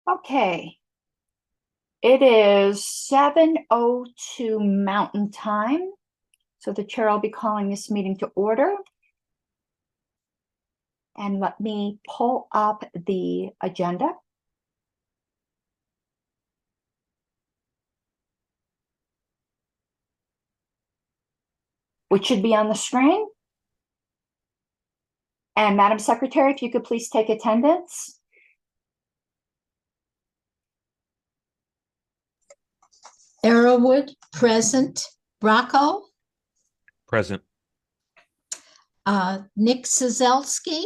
Okay. It is 7:02 Mountain Time. So the chair will be calling this meeting to order. And let me pull up the agenda. Which should be on the screen. And Madam Secretary, if you could please take attendance. Arrowwood, present. Bracco? Present. Nick Sazelski?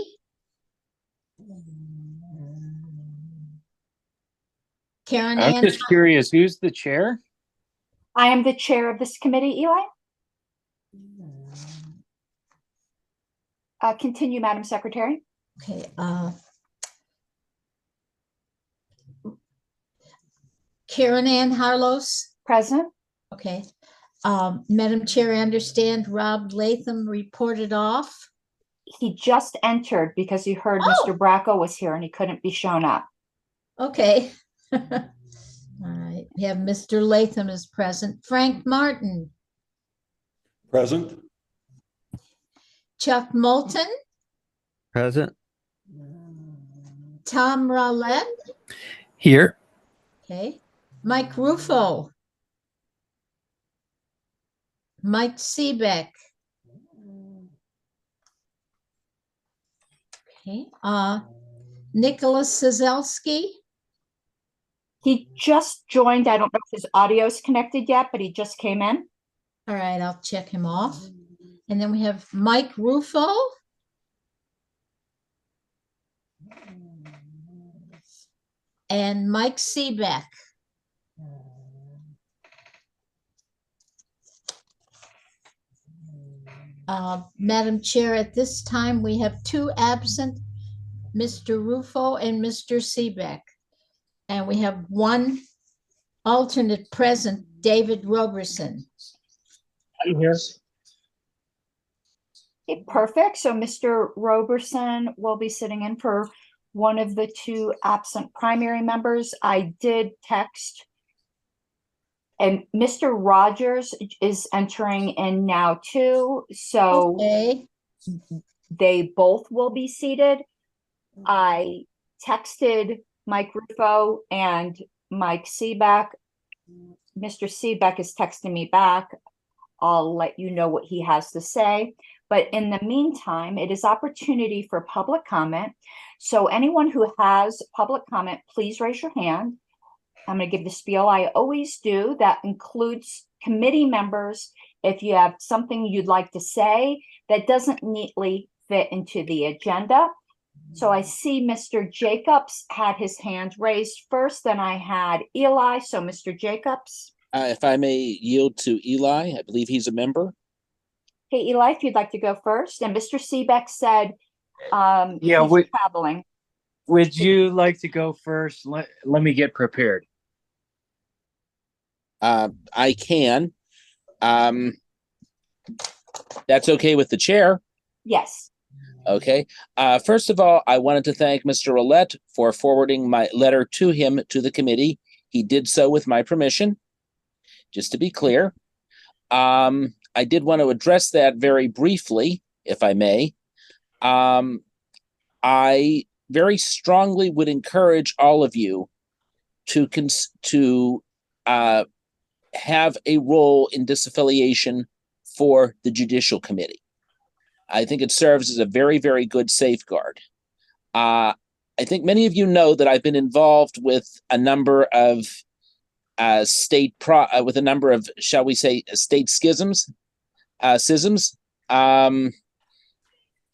Karen I'm Ann? just curious, who's the chair? I am the chair of this committee, Eli. Continue, Madam Secretary. Okay. Karen Ann Harlos? Present. Okay. Madam Chair, I understand Rob Latham reported off. He just entered because he heard Mr. Bracco was here and he couldn't be shown up. Okay. All right. We have Mr. Latham is present. Frank Martin. Present. Chuck Moulton. Present. Tom Rowlett. Here. Okay. Mike Ruffo. Mike Seebeck. Okay. Nicholas Sazelski. He just joined. I don't know if his audio is connected yet, but he just came in. All right, I'll check him off. And then we have Mike Ruffo. And Mike Seebeck. Madam Chair, at this time, we have two absent, Mr. Ruffo and Mr. Seebeck. And we have one alternate present, David Roberson. I'm here. Okay, perfect. So Mr. Roberson will be sitting in for one of the two absent primary members. I did text, and Mr. Rogers is entering in now too. So Okay. they both will be seated. I texted Mike Ruffo and Mike Seebeck. Mr. Seebeck is texting me back. I'll let you know what he has to say. But in the meantime, it is opportunity for public comment. So anyone who has public comment, please raise your hand. I'm going to give the spiel I always do. That includes committee members. If you have something you'd like to say that doesn't neatly fit into the agenda. So I see Mr. Jacobs had his hand raised first, then I had Eli. So Mr. Jacobs. If I may yield to Eli, I believe he's a member. Okay, Eli, if you'd like to go first. And Mr. Seebeck said Yeah, he's traveling. Would you like to go first? Let me get prepared. I can. That's okay with the chair. Yes. Okay. First of all, I wanted to thank Mr. Roulette for forwarding my letter to him to the committee. He did so with my permission, just to be clear. I did want to address that very briefly, if I may. I very strongly would encourage all of you to have a role in disaffiliation for the Judicial Committee. I think it serves as a very, very good safeguard. I think many of you know that I've been involved with a number of with a number of, shall we say, state schisms,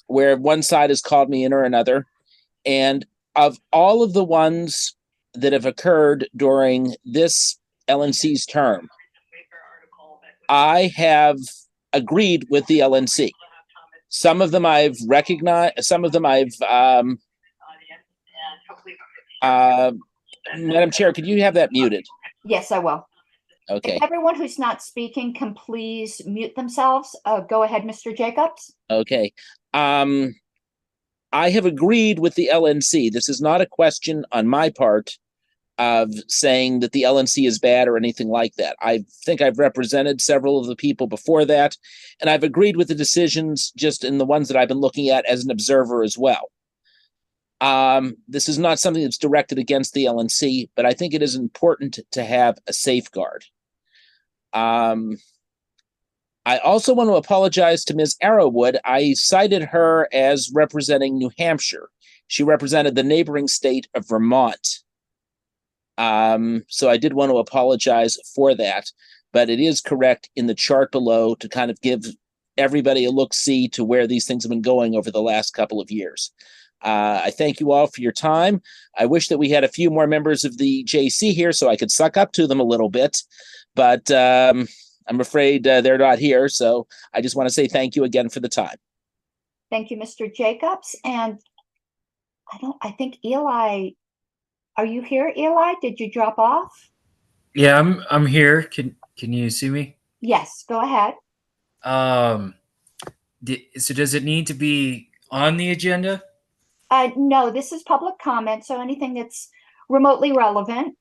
where one side has called me in or another. And of all of the ones that have occurred during this LNC's term, I have agreed with the LNC. Some of them I've recognized, some of them I've, Madam Chair, could you have that muted? Yes, I will. Okay. If everyone who's not speaking can please mute themselves. Go ahead, Mr. Jacobs. Okay. I have agreed with the LNC. This is not a question on my part of saying that the LNC is bad or anything like that. I think I've represented several of the people before that, and I've agreed with the decisions just in the ones that I've been looking at as an observer as well. This is not something that's directed against the LNC, but I think it is important to have a safeguard. I also want to apologize to Ms. Arrowwood. I cited her as representing New Hampshire. She represented the neighboring state of Vermont. So I did want to apologize for that, but it is correct in the chart below to kind of give everybody a look-see to where these things have been going over the last couple of years. I thank you all for your time. I wish that we had a few more members of the JC here so I could suck up to them a little bit, but I'm afraid they're not here. So I just want to say thank you again for the time. Thank you, Mr. Jacobs. And I think Eli, are you here, Eli? Did you drop off? Yeah, I'm here. Can you see me? Yes, go ahead. So does it need to be on the agenda? No, this is public comment, so anything that's remotely relevant.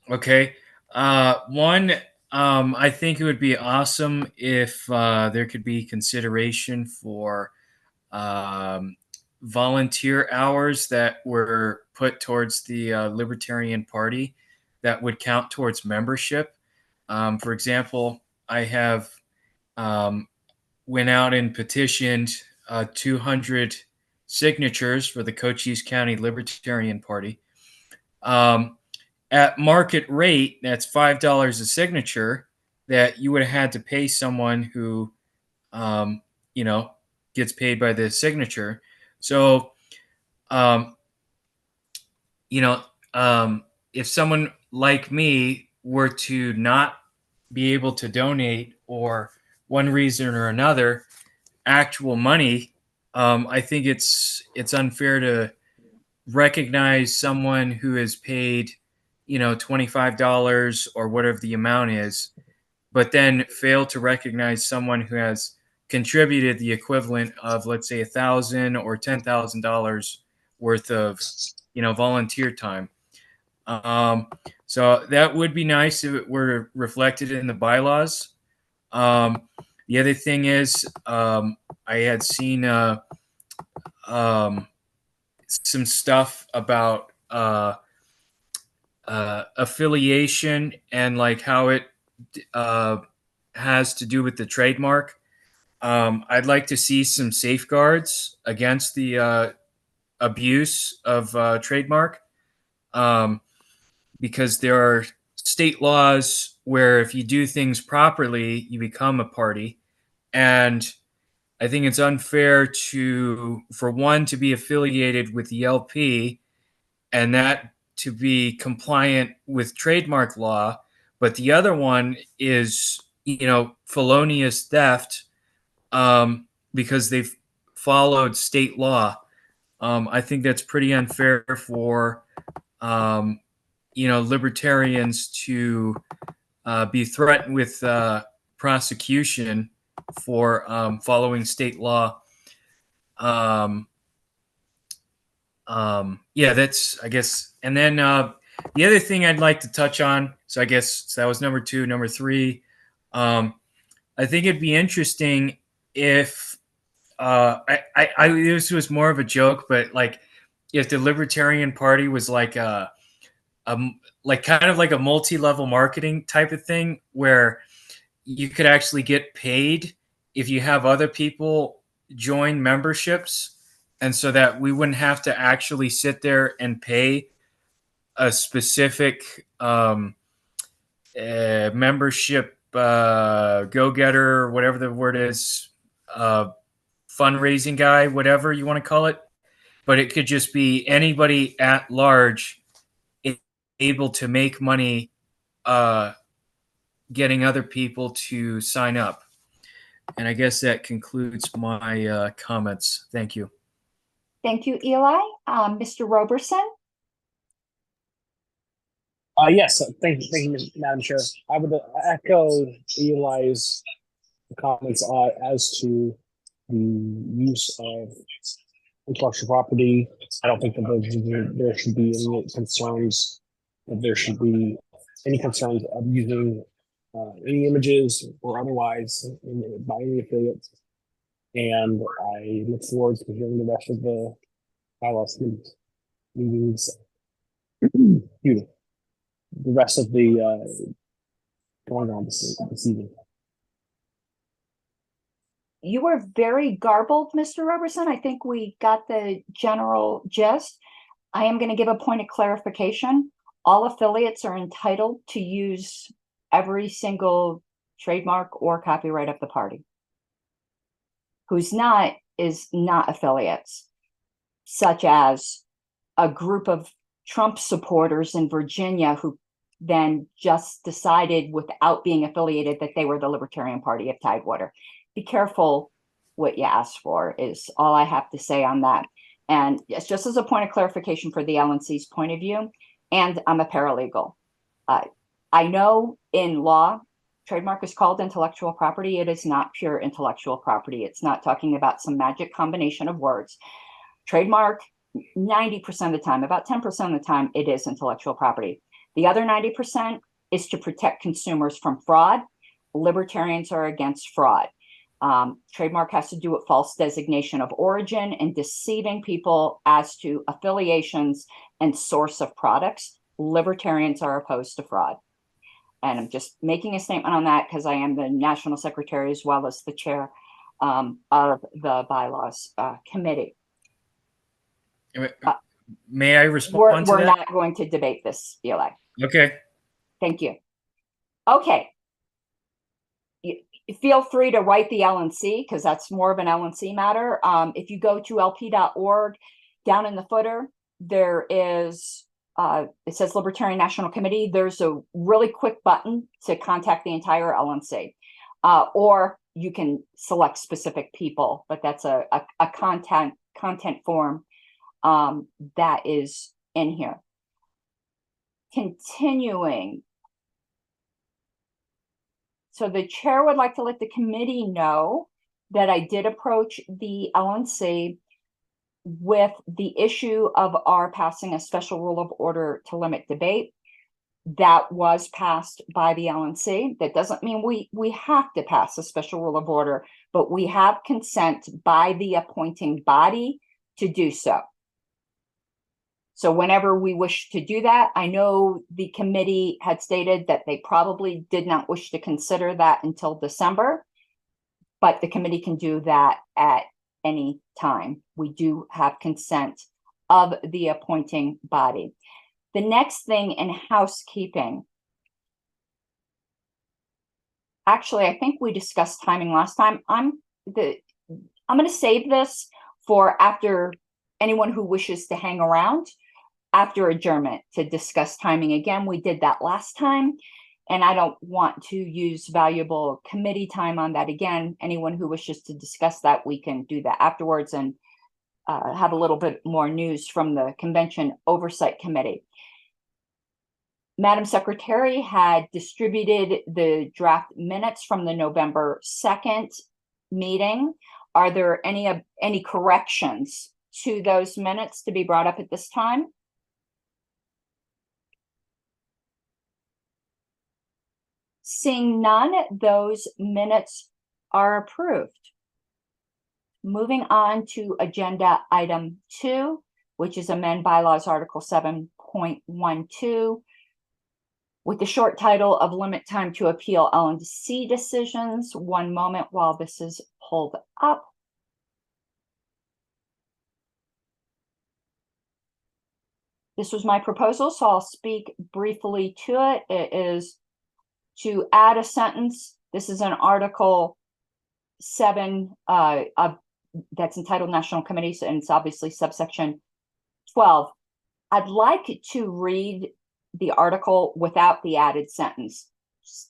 Okay. One, I think it would be awesome if there could be consideration for volunteer hours that were put towards the Libertarian Party that would count towards membership. For example, I have went out and petitioned 200 signatures for the Cochise County Libertarian Party. At market rate, that's $5 a signature that you would have had to pay someone who, gets paid by the signature. So, if someone like me were to not be able to donate or one reason or another, actual money, I think it's unfair to recognize someone who has paid, $25 or whatever the amount is, but then fail to recognize someone who has contributed the equivalent of, let's say, $1,000 or $10,000 worth of, volunteer time. So that would be nice if it were reflected in the bylaws. The other thing is, I had seen some stuff about affiliation and like how it has to do with the trademark. I'd like to see some safeguards against the abuse of trademark, because there are state laws where if you do things properly, you become a party. And I think it's unfair for one to be affiliated with the LP and that to be compliant with trademark law, but the other one is, felonious theft, because they've followed state law. I think that's pretty unfair for, libertarians to be threatened with prosecution for following state law. Yeah, that's, I guess. And then the other thing I'd like to touch on, so I guess that was number 2. Number 3, I think it'd be interesting if this was more of a joke, but like if the Libertarian Party was like like kind of like a multi-level marketing type of thing where you could actually get paid if you have other people join memberships, and so that we wouldn't have to actually sit there and pay a specific membership go-getter, whatever the word is, fundraising guy, whatever you want to call it. But it could just be anybody at large able to make money getting other people to sign up. And I guess that concludes my comments. Thank you. Thank you, Eli. Mr. Roberson? Yes, thank you, Madam Chair. I would echo Eli's comments as to the use of intellectual property I don't think that there should be any concerns, that there should be any concerns of using any images or otherwise by any affiliates. And I look forward to hearing the rest of the bylaws meetings, excuse me, the rest of the going on this evening. You were very garbled, Mr. Roberson. I think we got the general gist. I am going to give a point of clarification. All affiliates are entitled to use every single trademark or copyright of the party. Who's not is not affiliates, such as a group of Trump supporters in Virginia who then just decided without being affiliated that they were the Libertarian Party of Tidewater. Be careful what you ask for is all I have to say on that. And it's just as a point of clarification for the LNC's point of view, and I'm a paralegal. I know in law, trademark is called intellectual property. It is not pure intellectual property. It's not talking about some magic combination of words. Trademark, 90% of the time, about 10% of the time, it is intellectual property. The other 90% is to protect consumers from fraud. Libertarians are against fraud. Trademark has to do with false designation of origin and deceiving people as to affiliations and source of products. Libertarians are opposed to fraud. And I'm just making a statement on that because I am the national secretary as well as the chair of the bylaws committee. May I respond to We're that? not going to debate this, Eli. Okay. Thank you. Okay. Feel free to write the LNC because that's more of an LNC matter. If you go to lp.org, down in the footer, there is, it says Libertarian National Committee. There's a really quick button to contact the entire LNC. Or you can select specific people, but that's a content form that is in here. Continuing. So the chair would like to let the committee know that I did approach the LNC with the issue of our passing a special rule of order to limit debate. That was passed by the LNC. That doesn't mean we have to pass a special rule of order, but we have consent by the appointing body to do so. So whenever we wish to do that, I know the committee had stated that they probably did not wish to consider that until December, but the committee can do that at any time. We do have consent of the appointing body. The next thing in housekeeping, actually, I think we discussed timing last time. I'm going to save this for after anyone who wishes to hang around after adjournment to discuss timing again. We did that last time, and I don't want to use valuable committee time on that again. Anyone who wishes to discuss that, we can do that afterwards and have a little bit more news from the Convention Oversight Committee. Madam Secretary had distributed the draft minutes from the November 2nd meeting. Are there any corrections to those minutes to be brought up at this time? Seeing none, those minutes are approved. Moving on to agenda item 2, which is amend bylaws article 7.12 with the short title of limit time to appeal LNC decisions. One moment while this is pulled up. This was my proposal, so I'll speak briefly to it. It is to add a sentence. This is an article 7 that's entitled National Committees, and it's obviously subsection 12. I'd like to read the article without the added sentence,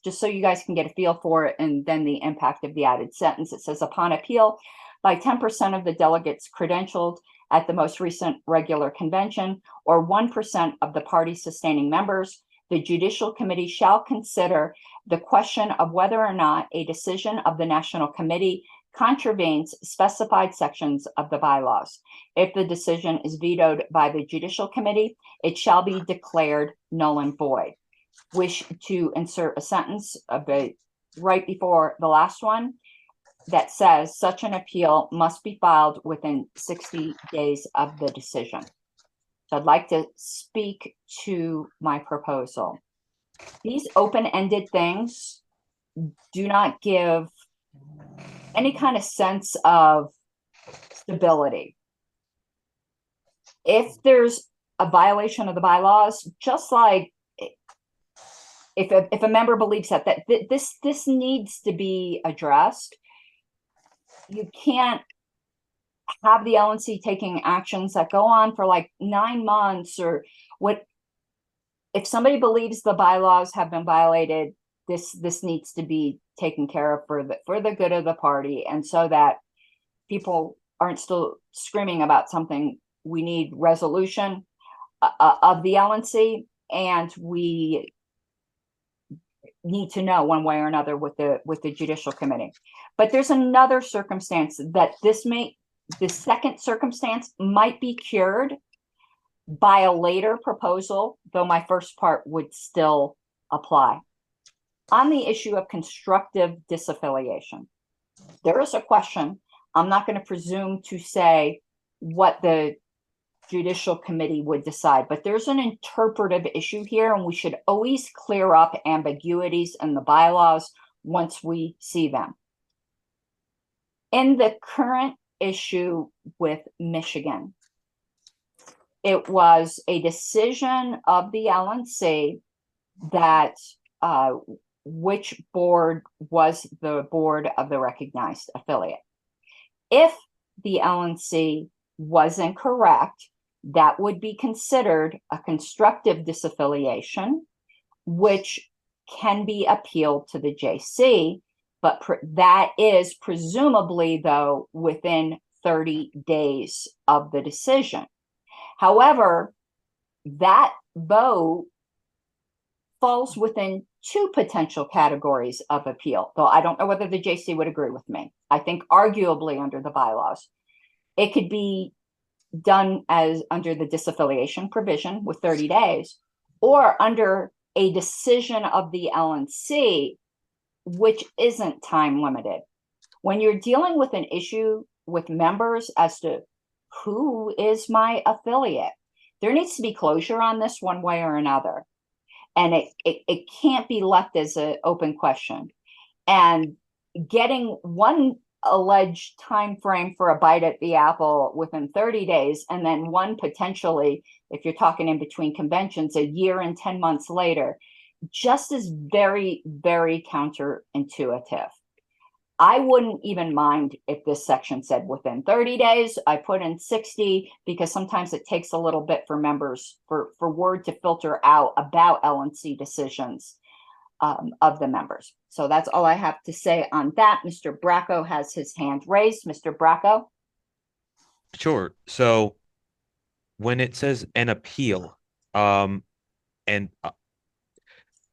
just so you guys can get a feel for it, and then the impact of the added sentence. It says, upon appeal by 10% of the delegates credentialed at the most recent regular convention, or 1% of the party sustaining members, the Judicial Committee shall consider the question of whether or not a decision of the National Committee contravenes specified sections of the bylaws. If the decision is vetoed by the judicial committee, it shall be declared null and void. Wish to insert a sentence right before the last one that says such an appeal must be filed within 60 days of the decision. So I'd like to speak to my proposal. These open-ended things do not give any kind of sense of stability. If there's a violation of the bylaws, just like if a member believes that this needs to be addressed, you can't have the LNC taking actions that go on for like 9 months or what. If somebody believes the bylaws have been violated, this needs to be taken care of for the good of the party, and so that people aren't still screaming about something. We need resolution of the LNC, and we need to know one way or another with the judicial committee. But there's another circumstance that the second circumstance might be cured by a later proposal, though my first part would still apply. On the issue of constructive disaffiliation, there is a question. I'm not going to presume to say what the judicial committee would decide, but there's an interpretive issue here, and we should always clear up ambiguities in the bylaws once we see them. In the current issue with Michigan, it was a decision of the LNC that which board was the board of the recognized affiliate. If the LNC was incorrect, that would be considered a constructive disaffiliation, which can be appealed to the JC, but that is presumably, though, within 30 days of the decision. However, that vote falls within two potential categories of appeal, though I don't know whether the JC would agree with me. I think arguably under the bylaws, it could be done as under the disaffiliation provision with 30 days, or under a decision of the LNC, which isn't time limited. When you're dealing with an issue with members as to who is my affiliate, there needs to be closure on this one way or another. And it can't be left as an open question. And getting one alleged time frame for a bite at the apple within 30 days, and then one potentially, if you're talking in between conventions, a year and 10 months later, just is very, very counterintuitive. I wouldn't even mind if this section said within 30 days. I put in 60 because sometimes it takes a little bit for members, for word to filter out about LNC decisions of the members. So that's all I have to say on that. Mr. Bracco has his hand raised. Mr. Bracco? Sure. So when it says an appeal, and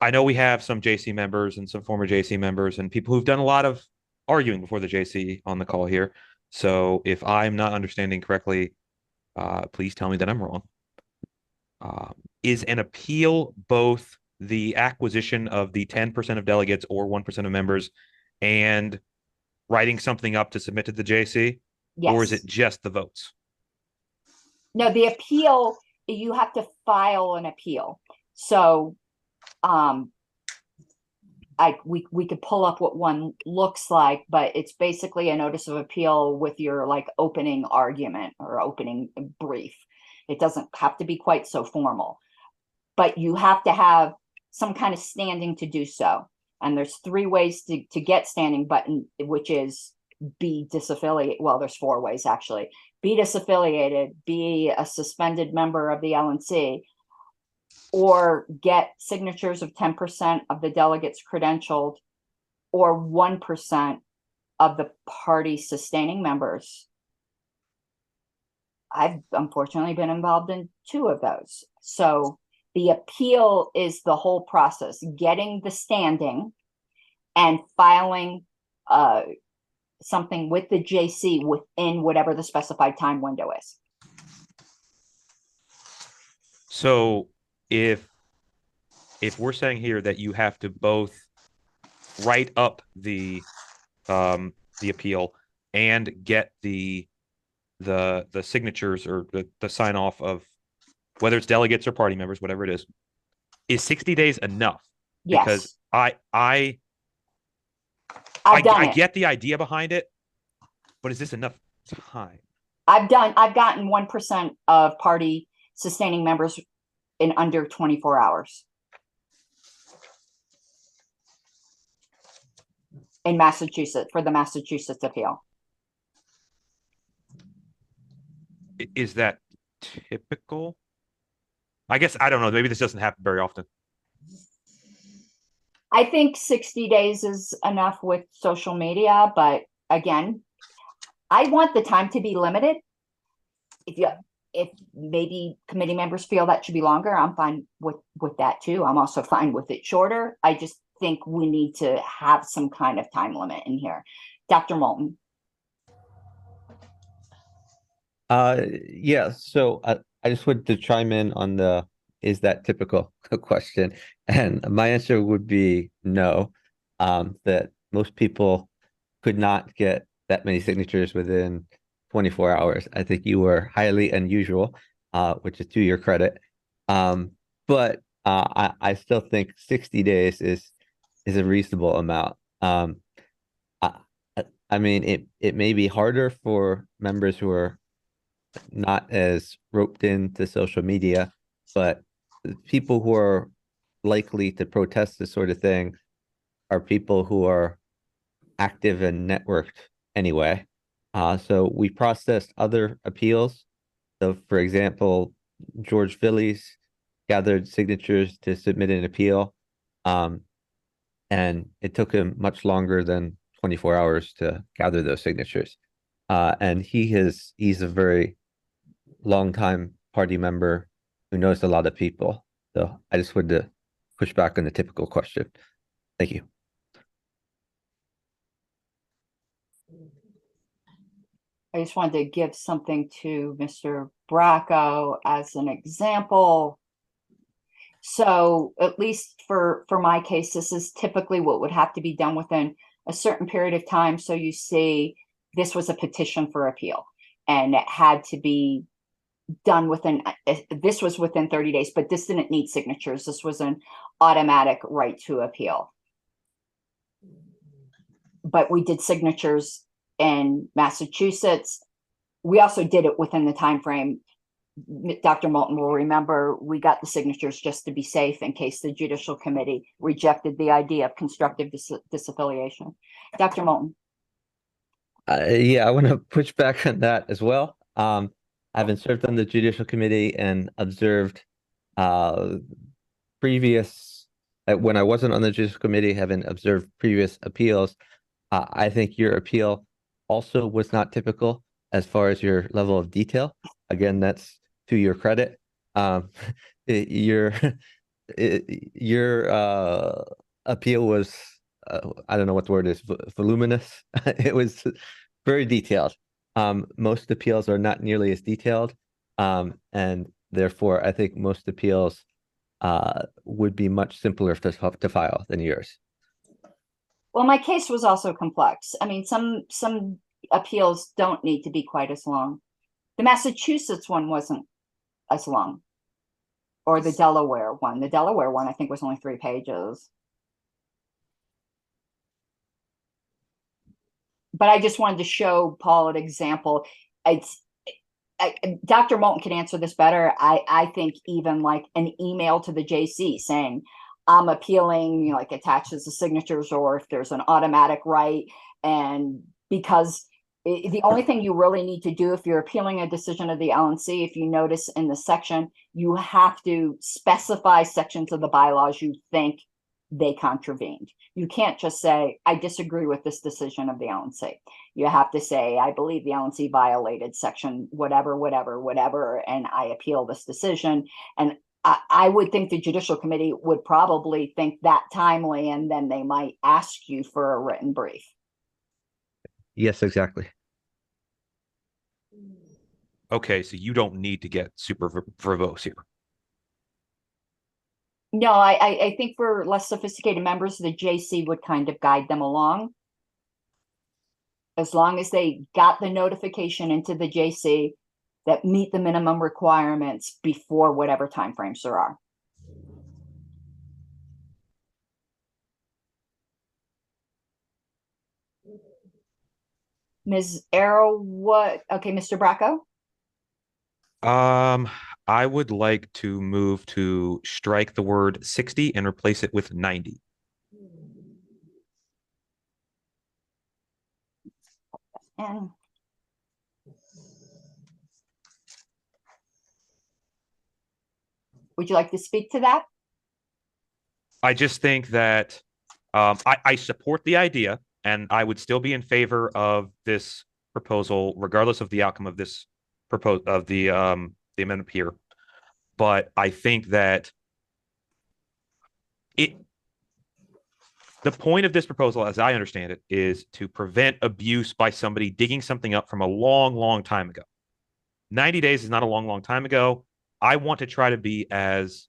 I know we have some JC members and some former JC members and people who've done a lot of arguing before the JC on the call here. So if I'm not understanding correctly, please tell me that I'm wrong. Is an appeal both the acquisition of the 10% of delegates or 1% of members and writing something up to submit to the JC? Yes. Or is it just the votes? No, the appeal, you have to file an appeal. So we could pull up what one looks like, but it's basically a notice of appeal with your like opening argument or opening brief. It doesn't have to be quite so formal, but you have to have some kind of standing to do so. And there's 3 ways to get standing button, which is be disaffiliated. Well, there's 4 ways actually. Be disaffiliated, be a suspended member of the LNC, or get signatures of 10% of the delegates credentialed, or 1% of the party sustaining members. I've unfortunately been involved in 2 of those. So the appeal is the whole process, getting the standing and filing something with the JC within whatever the specified time window is. So if we're saying here that you have to both write up the appeal and get the signatures or the sign off of whether it's delegates or party members, whatever it is 60 days enough? Yes. Because I done it. get the idea behind it, but is this enough time? I've gotten 1% of party sustaining members in under 24 hours. In Massachusetts, for the Massachusetts appeal. Is that typical? I guess I don't know. Maybe this doesn't happen very often. I think 60 days is enough with social media, but again, I want the time to be limited. If maybe committee members feel that should be longer, I'm fine with that too. I'm also fine with it shorter. I just think we need to have some kind of time limit in here. Dr. Moulton. Yeah, so I just wanted to chime in on the is that typical question, and my answer would be no. That most people could not get that many signatures within 24 hours. I think you were highly unusual, which is to your credit. But I still think 60 days is a reasonable amount. I mean, it may be harder for members who are not as roped into social media, but people who are likely to protest this sort of thing are people who are active and networked anyway. So we processed other appeals. So, for example, George Phillies gathered signatures to submit an appeal, and it took him much longer than 24 hours to gather those signatures. And he's a very long-time party member who knows a lot of people. So I just wanted to push back on the typical question. Thank you. I just wanted to give something to Mr. Bracco as an example. So at least for my case, this is typically what would have to be done within a certain period of time. So you see, this was a petition for appeal and it had to be done within, this was within 30 days, but this didn't need signatures. This was an automatic right to appeal. But we did signatures in Massachusetts. We also did it within the time frame. Dr. Moulton will remember we got the signatures just to be safe in case the Judicial Committee rejected the idea of constructive disaffiliation. Dr. Moulton. Yeah, I want to push back on that as well. I've been served on the Judicial Committee and observed previous, when I wasn't on the Judicial Committee, having observed previous appeals. I think your appeal also was not typical as far as your level of detail. Again, that's to your credit. Your appeal was, I don't know what the word is, voluminous. It was very detailed. Most appeals are not nearly as detailed, and therefore I think most appeals would be much simpler to file than yours. Well, my case was also complex. I mean, some appeals don't need to be quite as long. The Massachusetts one wasn't as long, or the Delaware one. The Delaware one, I think, was only 3 pages. But I just wanted to show Paul an example. Dr. Moulton can answer this better. I think even like an email to the JC saying, I'm appealing, you know, like attaches the signatures, or if there's an automatic right. And because the only thing you really need to do if you're appealing a decision of the LNC, if you notice in the section, you have to specify sections of the bylaws you think they contravened. You can't just say, I disagree with this decision of the LNC. You have to say, I believe the LNC violated section whatever, and I appeal this decision. And I would think the Judicial Committee would probably think that timely, and then they might ask you for a written brief. Yes, exactly. Okay, so you don't need to get super verbose here. No, I think for less sophisticated members, the JC would kind of guide them along. As long as they got the notification into the JC that meet the minimum requirements before whatever timeframes there are. Ms. Arrow, what? Okay, Mr. Bracco? I would like to move to strike the word 60 and replace it with 90. And would you like to speak to that? I just think that I support the idea, and I would still be in favor of this proposal, regardless of the outcome of this the amendment here. But I think that the point of this proposal, as I understand it, is to prevent abuse by somebody digging something up from a long, long time ago. 90 days is not a long, long time ago. I want to try to be as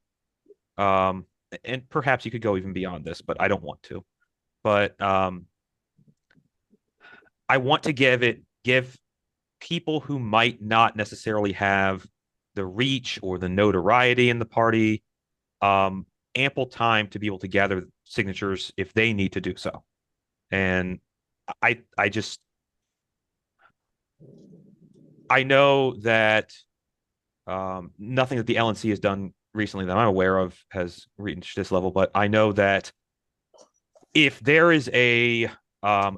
and perhaps you could go even beyond this, but I don't want to. But I want to give people who might not necessarily have the reach or the notoriety in the party ample time to be able to gather signatures if they need to do so. And I just I know that nothing that the LNC has done recently that I'm aware of has reached this level, but I know that if there is a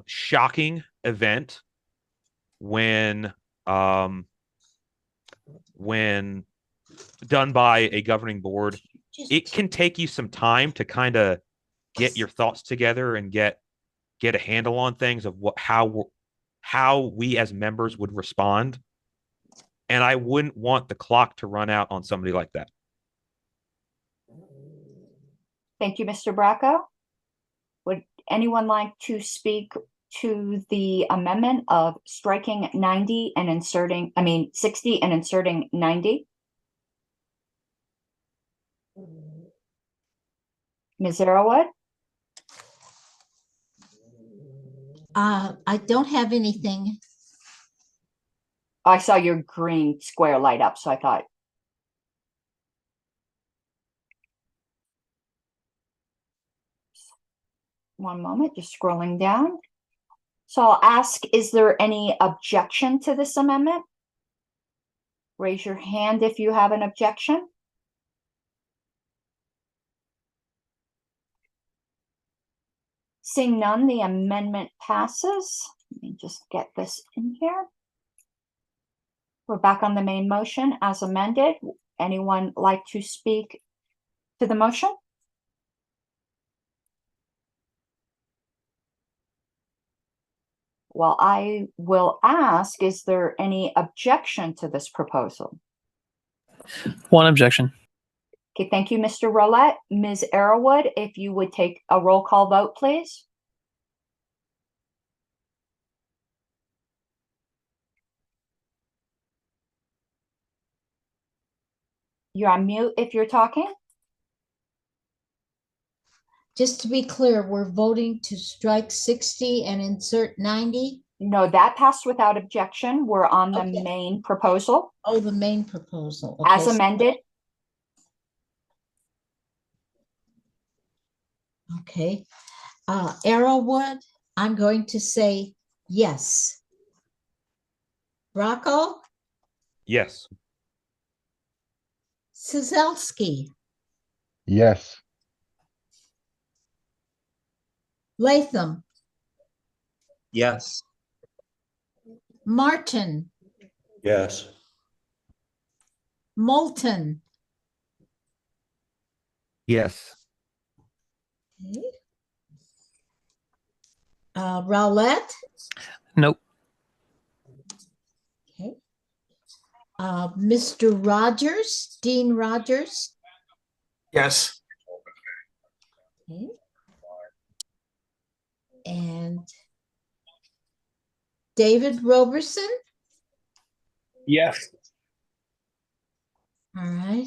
shocking event when done by a governing board, it can take you some time to kind of get your thoughts together and get a handle on things of how we as members would respond. And I wouldn't want the clock to run out on somebody like that. Thank you, Mr. Bracco. Would anyone like to speak to the amendment of striking 90 and inserting, 60 and inserting 90? Ms. Arrowwood? I don't have anything. I saw your green square light up, so I thought. One moment, just scrolling down. So I'll ask, is there any objection to this amendment? Raise your hand if you have an objection. Seeing none, the amendment passes. Let me just get this in here. We're back on the main motion as amended. Anyone like to speak to the motion? Well, I will ask, is there any objection to this proposal? One objection. Okay, thank you, Mr. Roulette. Ms. Arrowwood, if you would take a roll call vote, please. You're on mute if you're talking. Just to be clear, we're voting to strike 60 and insert 90? No, that passed without objection. We're on the Okay. main proposal Oh, the main proposal. as Okay, amended. okay. Arrowwood, I'm going to say yes. Rocco? Yes. Sizelski? Yes. Latham? Yes. Martin? Yes. Moulton? Yes. Okay. Rowlett? Nope. Okay. Mr. Rogers, Dean Rogers? Yes. Okay. And David Roberson. Yes. All right.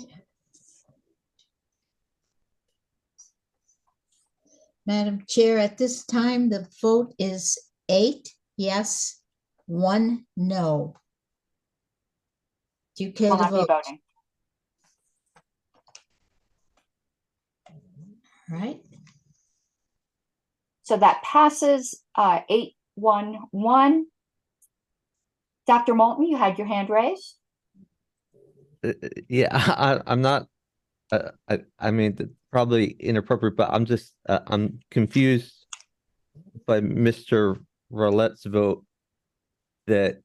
Madam Chair, at this time, the vote is 8 yes, 1 no. Do you care Will to not be vote? voting. All right. So that passes 8-1-1. Dr. Moulton, you had your hand raised. Yeah, I'm not. I mean, probably inappropriate, but I'm confused by Mr. Roulette's vote that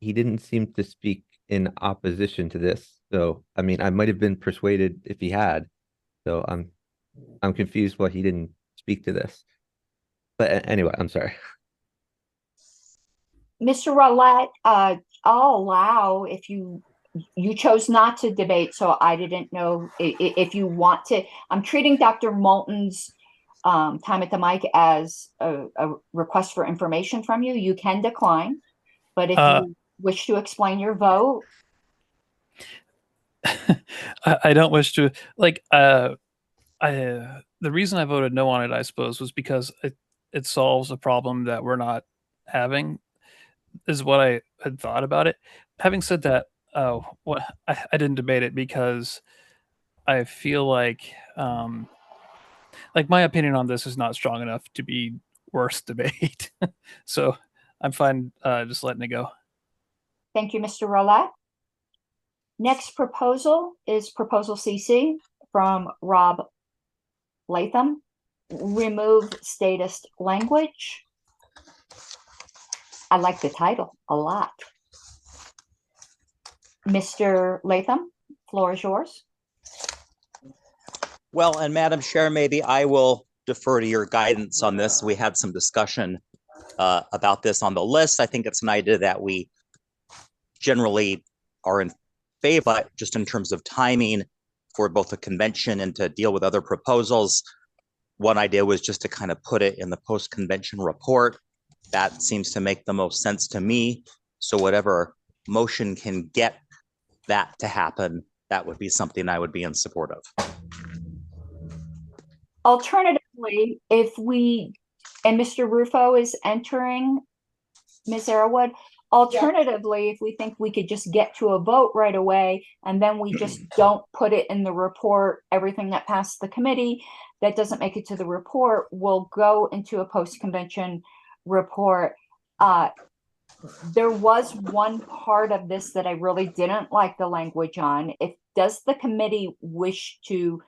he didn't seem to speak in opposition to this. So, I mean, I might have been persuaded if he had. So I'm confused why he didn't speak to this. But anyway, I'm sorry. Mr. Roulette, I'll allow if you chose not to debate, so I didn't know if you want to. I'm treating Dr. Moulton's time at the mic as a request for information from you. You can decline, but if you wish to explain your vote. I don't wish to the reason I voted no on it, I suppose, was because it solves a problem that we're not having, is what I had thought about it. Having said that, I didn't debate it because I feel like my opinion on this is not strong enough to be worth debate. So I'm fine just letting it go. Thank you, Mr. Roulette. Next proposal is Proposal CC from Rob Latham. Remove statist language. I like the title a lot. Mr. Latham, floor is yours. Well, and Madam Chair, maybe I will defer to your guidance on this. We had some discussion about this on the list. I think it's an idea that we generally are in favor, just in terms of timing for both the convention and to deal with other proposals. One idea was just to kind of put it in the post-convention report. That seems to make the most sense to me. So whatever motion can get that to happen, that would be something I would be in support of. Alternatively, if we, and Mr. Rufo is entering, Ms. Arrowood, alternatively, if we think we could just get to a vote right away, and then we just don't put it in the report, everything that passed the committee that doesn't make it to the report will go into a post-convention report. There was one part of this that I really didn't like the language on. Does the committee wish to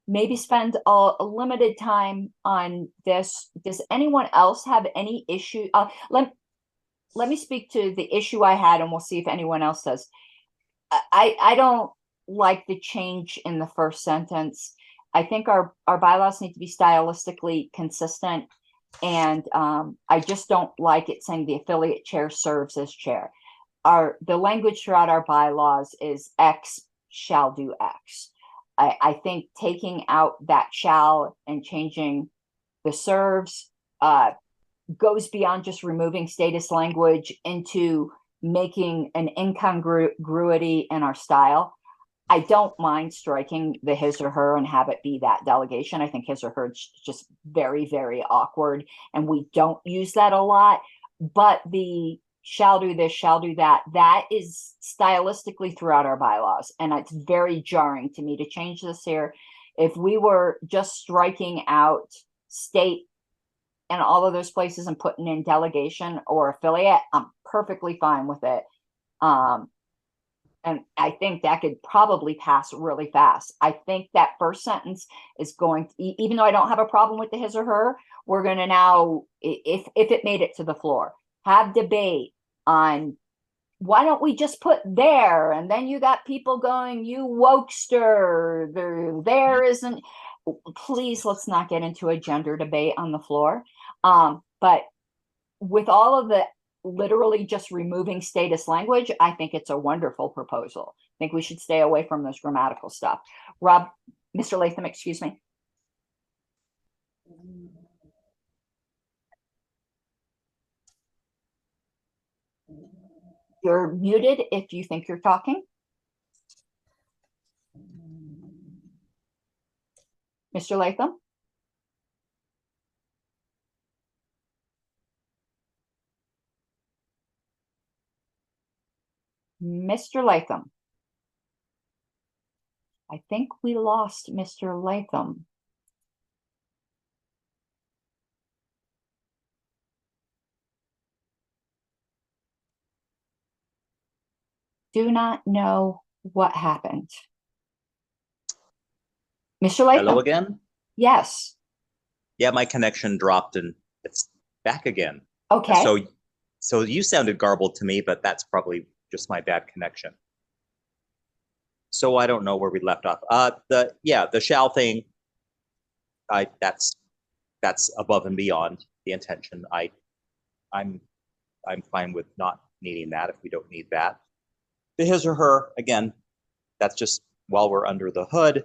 maybe spend a limited time on this? Does anyone else have any issue? Let me speak to the issue I had, and we'll see if anyone else does. I don't like the change in the first sentence. I think our bylaws need to be stylistically consistent, and I just don't like it saying the affiliate chair serves as chair. The language throughout our bylaws is X shall do X. I think taking out that shall and changing the serves goes beyond just removing status language into making an incongruity in our style. I don't mind striking the his or her and have it be that delegation. I think his or her is just very, very awkward, and we don't use that a lot. But the shall do this, shall do that, that is stylistically throughout our bylaws, and it's very jarring to me to change this here. If we were just striking out state and all of those places and putting in delegation or affiliate, I'm perfectly fine with it. And I think that could probably pass really fast. I think that first sentence is going to, even though I don't have a problem with the his or her, we're going to now, if it made it to the floor, have debate on why don't we just put there? And then you got people going, you wokester, there isn't. Please, let's not get into a gender debate on the floor. But with all of the literally just removing status language, I think it's a wonderful proposal. I think we should stay away from this grammatical stuff. Rob, Mr. Latham, excuse me. You're muted if you think you're talking. Mr. Latham? Mr. Latham? I think we lost Mr. Latham. Do not know what happened. Mr. Latham? Hello again? Yes. Yeah, my connection dropped and it's back again. Okay. So you sounded garbled to me, but that's probably just my bad connection. So I don't know where we left off. The shall thing, that's above and beyond the intention. I'm fine with not needing that if we don't need that. The his or her, again, that's just while we're under the hood.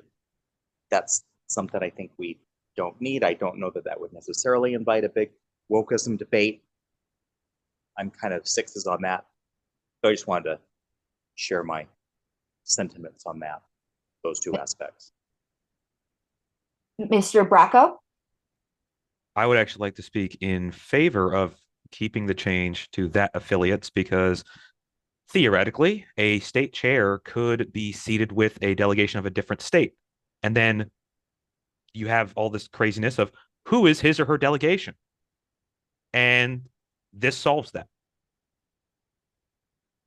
That's something I think we don't need. I don't know that that would necessarily invite a big wokeism debate. I'm kind of sixes on that. So I just wanted to share my sentiments on that, those two aspects. Mr. Bracco? I would actually like to speak in favor of keeping the change to that affiliates because theoretically, a state chair could be seated with a delegation of a different state. And then you have all this craziness of who is his or her delegation. And this solves that.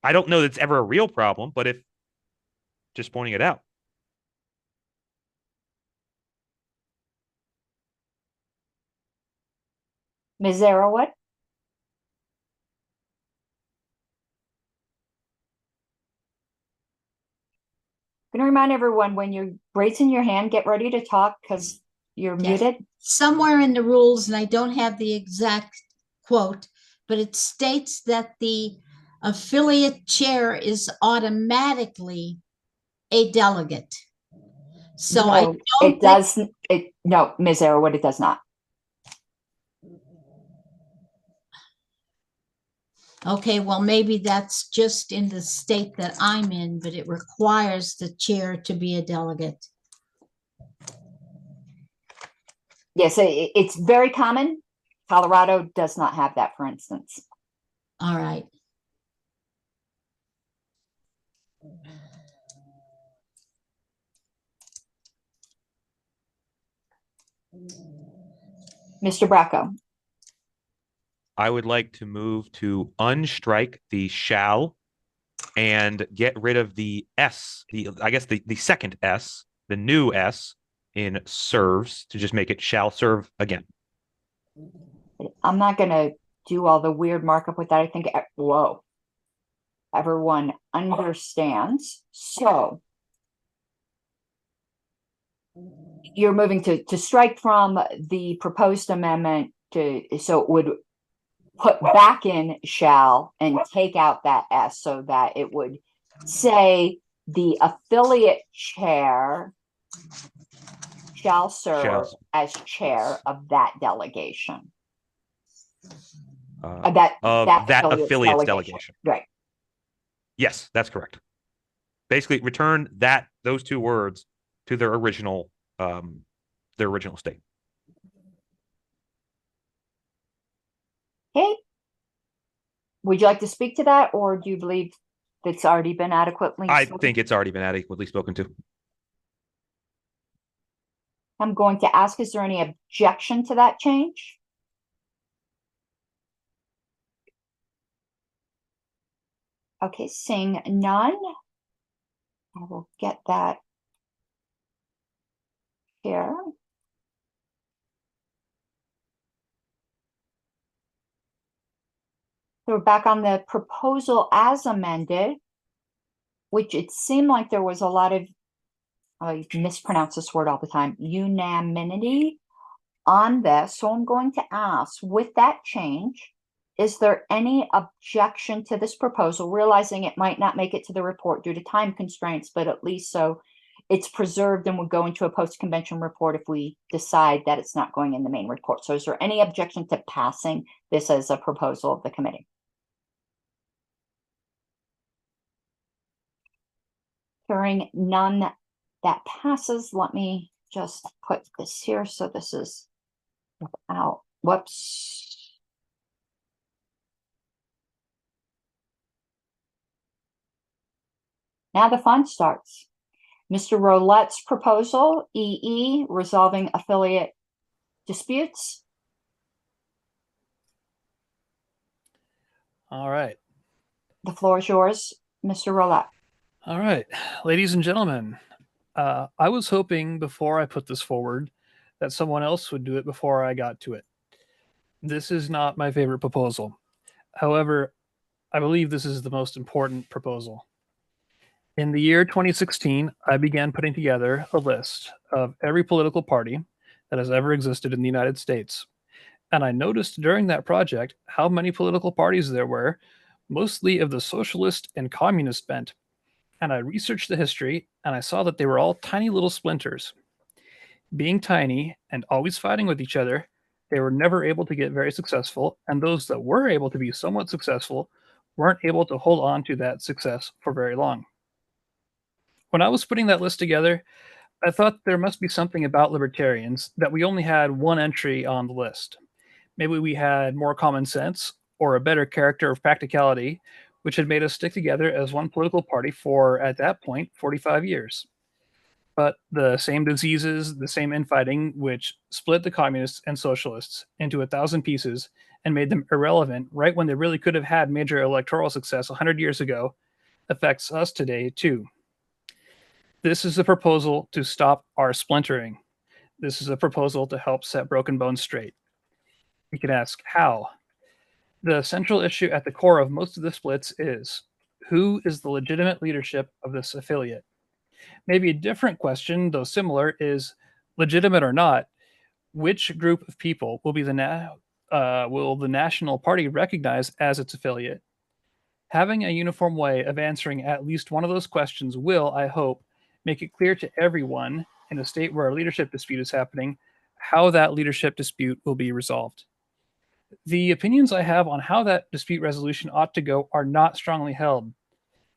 I don't know that it's ever a real problem, but if just pointing it out. Ms. Arrowwood? I'm going to remind everyone, when you're raising your hand, get ready to talk because you're Yes. muted. Somewhere in the rules, and I don't have the exact quote, but it states that the affiliate chair is automatically a delegate. So I No, don't it doesn't. No, Ms. Arrowwood, it does not. Okay, well, maybe that's just in the state that I'm in, but it requires the chair to be a delegate. Yes, it's very common. Colorado does not have that, for instance. All right. Mr. Bracco? I would like to move to unstrike the shall and get rid of the S, I guess the second S, the new S in serves to just make it shall serve again. I'm not going to do all the weird markup with that. I think, whoa, everyone understands. So you're moving to strike from the proposed amendment so it would put back in shall and take out that S so that it would say the affiliate chair shall serve as chair of that delegation. That affiliate's delegation. Right. Yes, that's correct. Basically, return those two words to their original state. Okay. Would you like to speak to that, or do you believe it's already been adequately spoken? I think it's already been adequately spoken to. I'm going to ask, is there any objection to that change? Okay, seeing none, I will get that here. So we're back on the proposal as amended, which it seemed like there was a lot of, I mispronounce this word all the time, unanimity on this. So I'm going to ask, with that change, is there any objection to this proposal, realizing it might not make it to the report due to time constraints, but at least so it's preserved and would go into a post-convention report if we decide that it's not going in the main report. So is there any objection to passing this as a proposal of the committee? Hearing none, that passes. Let me just put this here. So this is without, whoops. Now the fun starts. Mr. Roulette's proposal, EE, resolving affiliate disputes. All right. The floor is yours, Mr. Roulette. All right, ladies and gentlemen, I was hoping before I put this forward that someone else would do it before I got to it. This is not my favorite proposal. However, I believe this is the most important proposal. In the year 2016, I began putting together a list of every political party that has ever existed in the United States. And I noticed during that project how many political parties there were, mostly of the socialist and communist bent. And I researched the history and I saw that they were all tiny little splinters. Being tiny and always fighting with each other, they were never able to get very successful, and those that were able to be somewhat successful weren't able to hold on to that success for very long. When I was putting that list together, I thought there must be something about libertarians that we only had one entry on the list. Maybe we had more common sense or a better character of practicality, which had made us stick together as one political party for, at that point, 45 years. But the same diseases, the same infighting, which split the communists and socialists into 1,000 pieces and made them irrelevant right when they really could have had major electoral success 100 years ago, affects us today too. This is a proposal to stop our splintering. This is a proposal to help set broken bones straight. You can ask, how? The central issue at the core of most of the splits is, who is the legitimate leadership of this affiliate? Maybe a different question, though similar, is, legitimate or not, which group of people will be will the national party recognize as its affiliate? Having a uniform way of answering at least one of those questions will, I hope, make it clear to everyone in a state where a leadership dispute is happening how that leadership dispute will be resolved. The opinions I have on how that dispute resolution ought to go are not strongly held.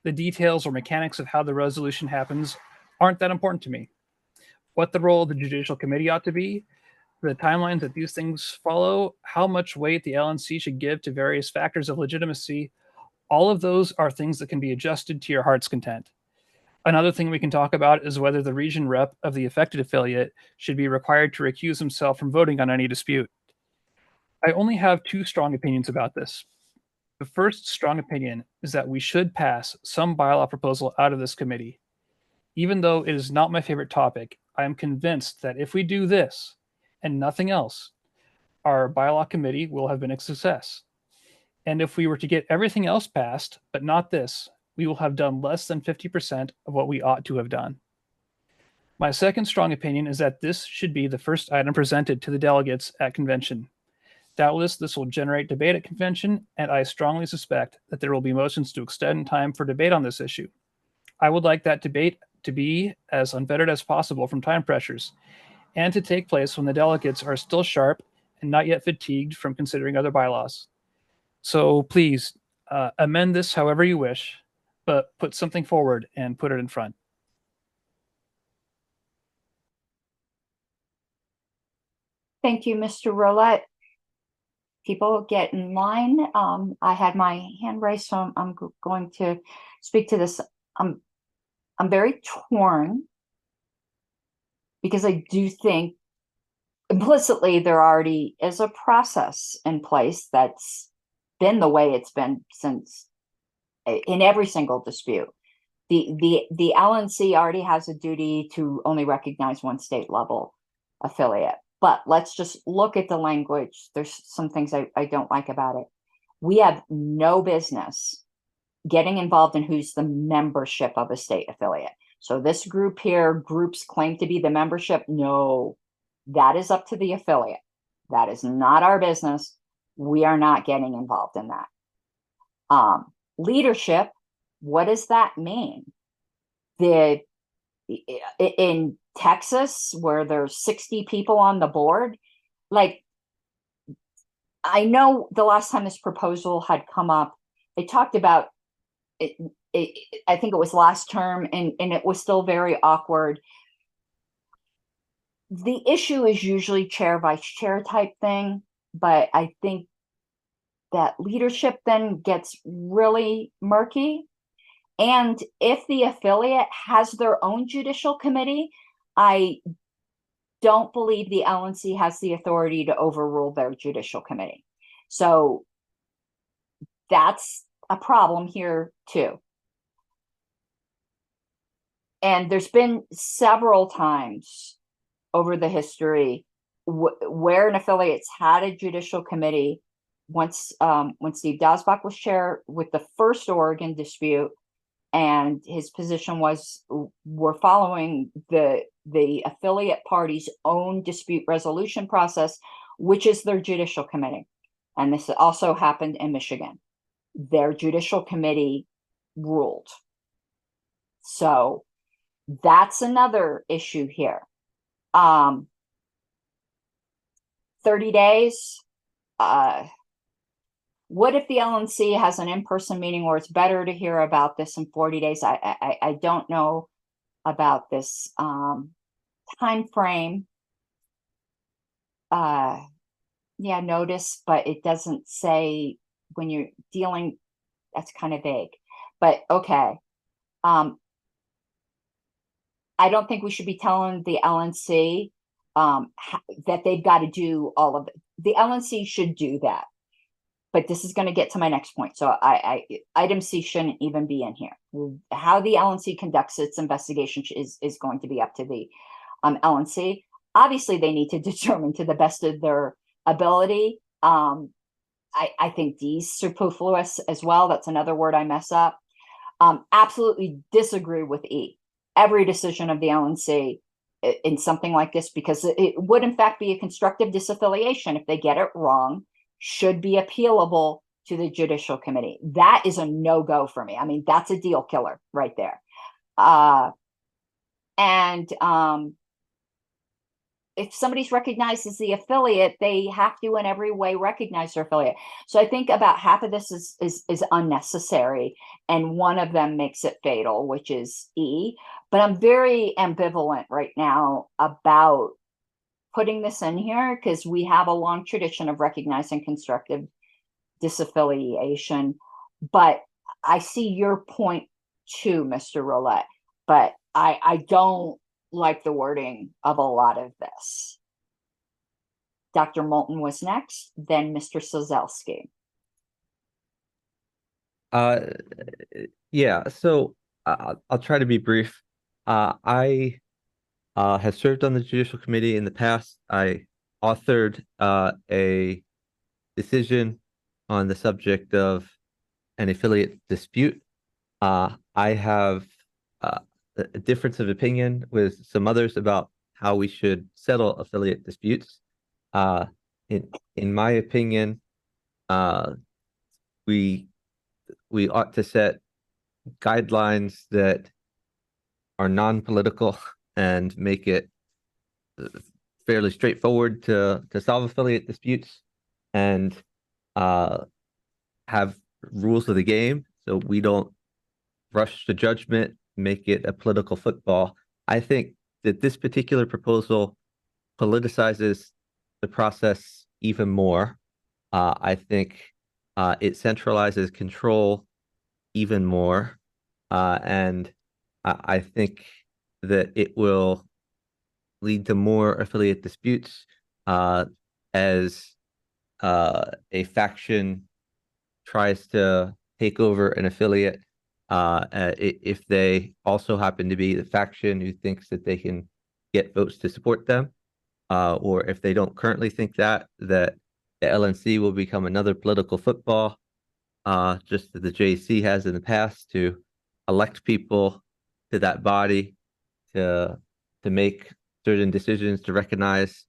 The details or mechanics of how the resolution happens aren't that important to me. What the role of the Judicial Committee ought to be, the timelines that these things follow, how much weight the LNC should give to various factors of legitimacy, all of those are things that can be adjusted to your heart's content. Another thing we can talk about is whether the region rep of the affected affiliate should be required to recuse himself from voting on any dispute. I only have two strong opinions about this. The first strong opinion is that we should pass some bylaw proposal out of this committee. Even though it is not my favorite topic, I am convinced that if we do this and nothing else, our bylaw committee will have been a success. And if we were to get everything else passed, but not this, we will have done less than 50% of what we ought to have done. My second strong opinion is that this should be the first item presented to the delegates at convention. Doubtless, this will generate debate at convention, and I strongly suspect that there will be motions to extend time for debate on this issue. I would like that debate to be as unfettered as possible from time pressures, and to take place when the delegates are still sharp and not yet fatigued from considering other bylaws. So please, amend this however you wish, but put something forward and put it in front. Thank you, Mr. Roulette. People get in line. I had my hand raised, so I'm going to speak to this. I'm very torn because I do think implicitly there already is a process in place that's been the way it's been since in every single dispute. The LNC already has a duty to only recognize one state level affiliate. But let's just look at the language. There's some things I don't like about it. We have no business getting involved in who's the membership of a state affiliate. So this group here, groups claim to be the membership. No, that is up to the affiliate. That is not our business. We are not getting involved in that. Leadership, what does that mean? In Texas, where there's 60 people on the board, like, I know the last time this proposal had come up, they talked about I think it was last term, and it was still very awkward. The issue is usually chair, vice chair type thing, but I think that leadership then gets really murky. And if the affiliate has their own judicial committee, I don't believe the LNC has the authority to overrule their judicial committee. So that's a problem here too. And there's been several times over the history where an affiliate's had a judicial committee. Once, when Steve Dasbach was chair with the first Oregon dispute, and his position was we're following the affiliate party's own dispute resolution process, which is their judicial committee. And this also happened in Michigan. Their judicial committee ruled. So that's another issue here. 30 days. What if the LNC has an in-person meeting where it's better to hear about this in 40 days? I don't know about this time frame. Yeah, notice, but it doesn't say when you're dealing, that's kind of vague. But okay. I don't think we should be telling the LNC that they've got to do all of it. The LNC should do that. But this is going to get to my next point. So item C shouldn't even be in here. How the LNC conducts its investigation is going to be up to the LNC. Obviously, they need to determine to the best of their ability. I think D is superfluous as well. That's another word I mess up. Absolutely disagree with E. Every decision of the LNC in something like this, because it would in fact be a constructive disaffiliation if they get it wrong, should be appealable to the judicial committee. That is a no-go for me. I mean, that's a deal killer right there. If somebody's recognized as the affiliate, they have to in every way recognize their affiliate. So I think about half of this is unnecessary, and one of them makes it fatal, which is E. But I'm very ambivalent right now about putting this in here because we have a long tradition of recognizing constructive disaffiliation. But I see your point too, Mr. Roulette, but I don't like the wording of a lot of this. Dr. Moulton was next, then Mr. Sozelski. Yeah, so I'll try to be brief. I have served on the Judicial Committee in the past. I authored a decision on the subject of an affiliate dispute. I have a difference of opinion with some others about how we should settle affiliate disputes. In my opinion, we ought to set guidelines that are non-political and make it fairly straightforward to solve affiliate disputes, and have rules of the game so we don't rush to judgment, make it a political football. I think that this particular proposal politicizes the process even more. I think it centralizes control even more, and I think that it will lead to more affiliate disputes as a faction tries to take over an affiliate. If they also happen to be the faction who thinks that they can get votes to support them, or if they don't currently think that the LNC will become another political football, just as the JC has in the past, to elect people to that body to make certain decisions, to recognize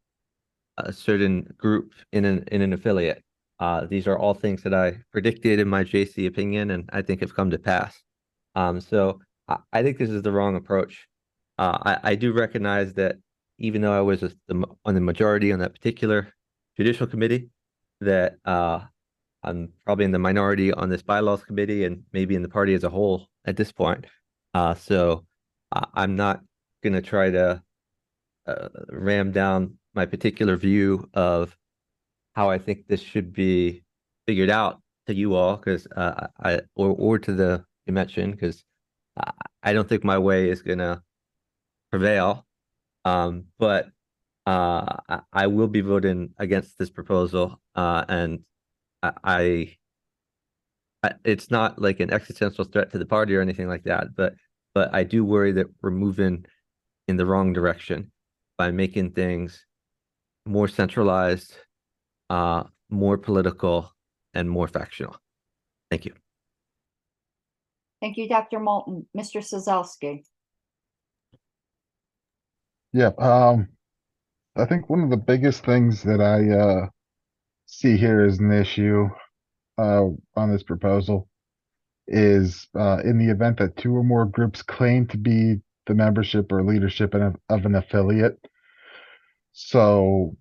a certain group in an affiliate. These are all things that I predicted in my JC opinion, and I think have come to pass. So I think this is the wrong approach. I do recognize that even though I was on the majority on that particular judicial committee, that I'm probably in the minority on this bylaws committee and maybe in the party as a whole at this point. So I'm not gonna try to ram down my particular view of how I think this should be figured out to you all, because or to the convention, because I don't think my way is gonna prevail. But I will be voting against this proposal, and I it's not like an existential threat to the party or anything like that, but I do worry that we're moving in the wrong direction by making things more centralized, more political, and more factional. Thank you. Thank you, Dr. Moulton. Mr. Sazelsky. Yeah, I think one of the biggest things that I see here as an issue on this proposal is in the event that two or more groups claim to be the membership or leadership of an affiliate. So,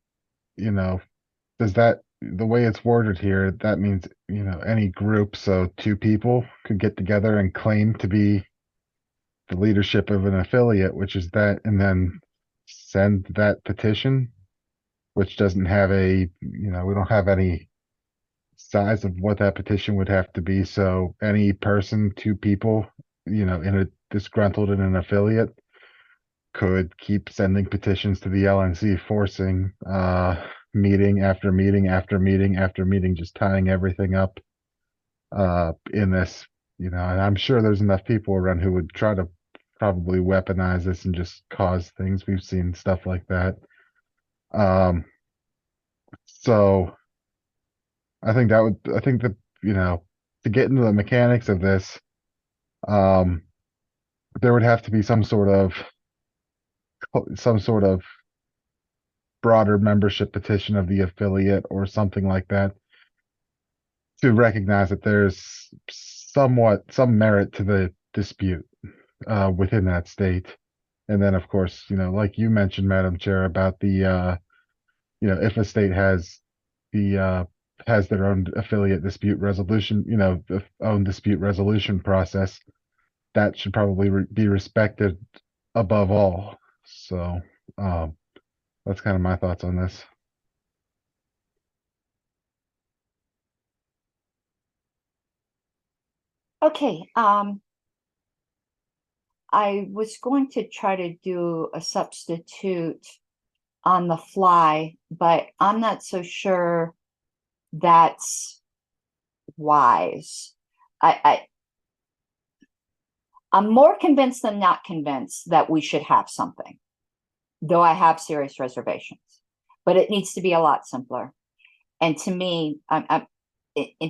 does that, the way it's worded here, that means, any group, so two people could get together and claim to be the leadership of an affiliate, which is that, and then send that petition, which doesn't have we don't have any size of what that petition would have to be. So any person, two people, in a disgruntled in an affiliate could keep sending petitions to the LNC, forcing meeting after meeting after meeting after meeting, just tying everything up in this, and I'm sure there's enough people around who would try to probably weaponize this and just cause things. We've seen stuff like that. So I think that, to get into the mechanics of this, there would have to be some sort of broader membership petition of the affiliate or something like that to recognize that there's some merit to the dispute within that state. And then, of course, like you mentioned, Madam Chair, about the if a state has their own affiliate dispute resolution, own dispute resolution process, that should probably be respected above all. So that's kind of my thoughts on this. Okay, I was going to try to do a substitute on the fly, but I'm not so sure that's wise. I'm more convinced than not convinced that we should have something, though I have serious reservations, but it needs to be a lot simpler. And to me, and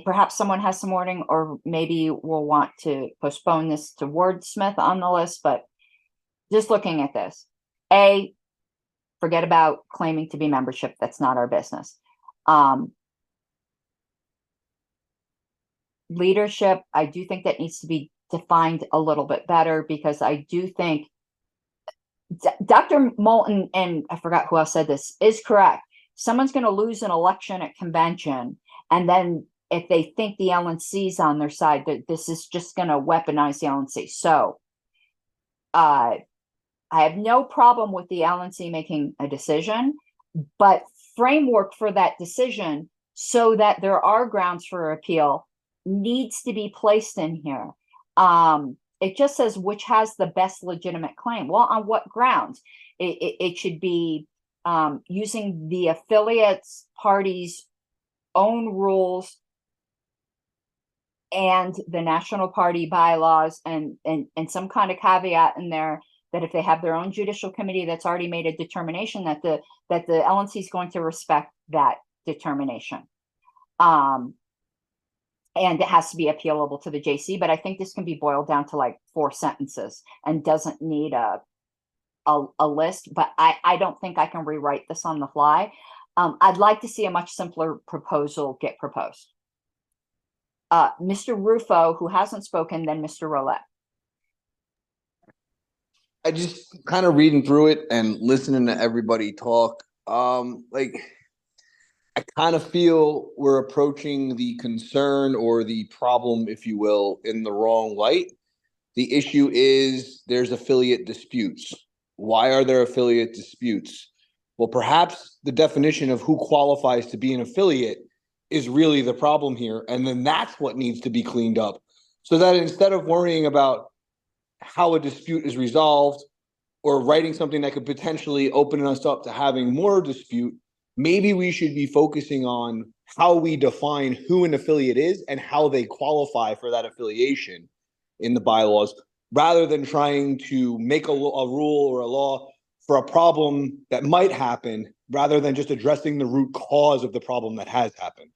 perhaps someone has some wording, or maybe we'll want to postpone this to wordsmith on the list, but just looking at this, forget about claiming to be membership. That's not our business. Leadership, I do think that needs to be defined a little bit better, because I do think Dr. Moulton, and I forgot who else said this, is correct. Someone's going to lose an election at convention, and then if they think the LNC's on their side, that this is just going to weaponize the LNC. So I have no problem with the LNC making a decision, but framework for that decision so that there are grounds for appeal needs to be placed in here. It just says which has the best legitimate claim. Well, on what grounds? It should be using the affiliates party's own rules and the national party bylaws, and some kind of caveat in there that if they have their own judicial committee that's already made a determination, that the LNC is going to respect that determination. And it has to be appealable to the JC, but I think this can be boiled down to like 4 sentences and doesn't need a list, but I don't think I can rewrite this on the fly. I'd like to see a much simpler proposal get proposed. Mr. Rufo, who hasn't spoken, then Mr. Roulette. I just kind of reading through it and listening to everybody talk. I kind of feel we're approaching the concern or the problem, if you will, in the wrong light. The issue is there's affiliate disputes. Why are there affiliate disputes? Well, perhaps the definition of who qualifies to be an affiliate is really the problem here. And then that's what needs to be cleaned up so that instead of worrying about how a dispute is resolved or writing something that could potentially open us up to having more dispute, maybe we should be focusing on how we define who an affiliate is and how they qualify for that affiliation in the bylaws, rather than trying to make a rule or a law for a problem that might happen, rather than just addressing the root cause of the problem that has happened.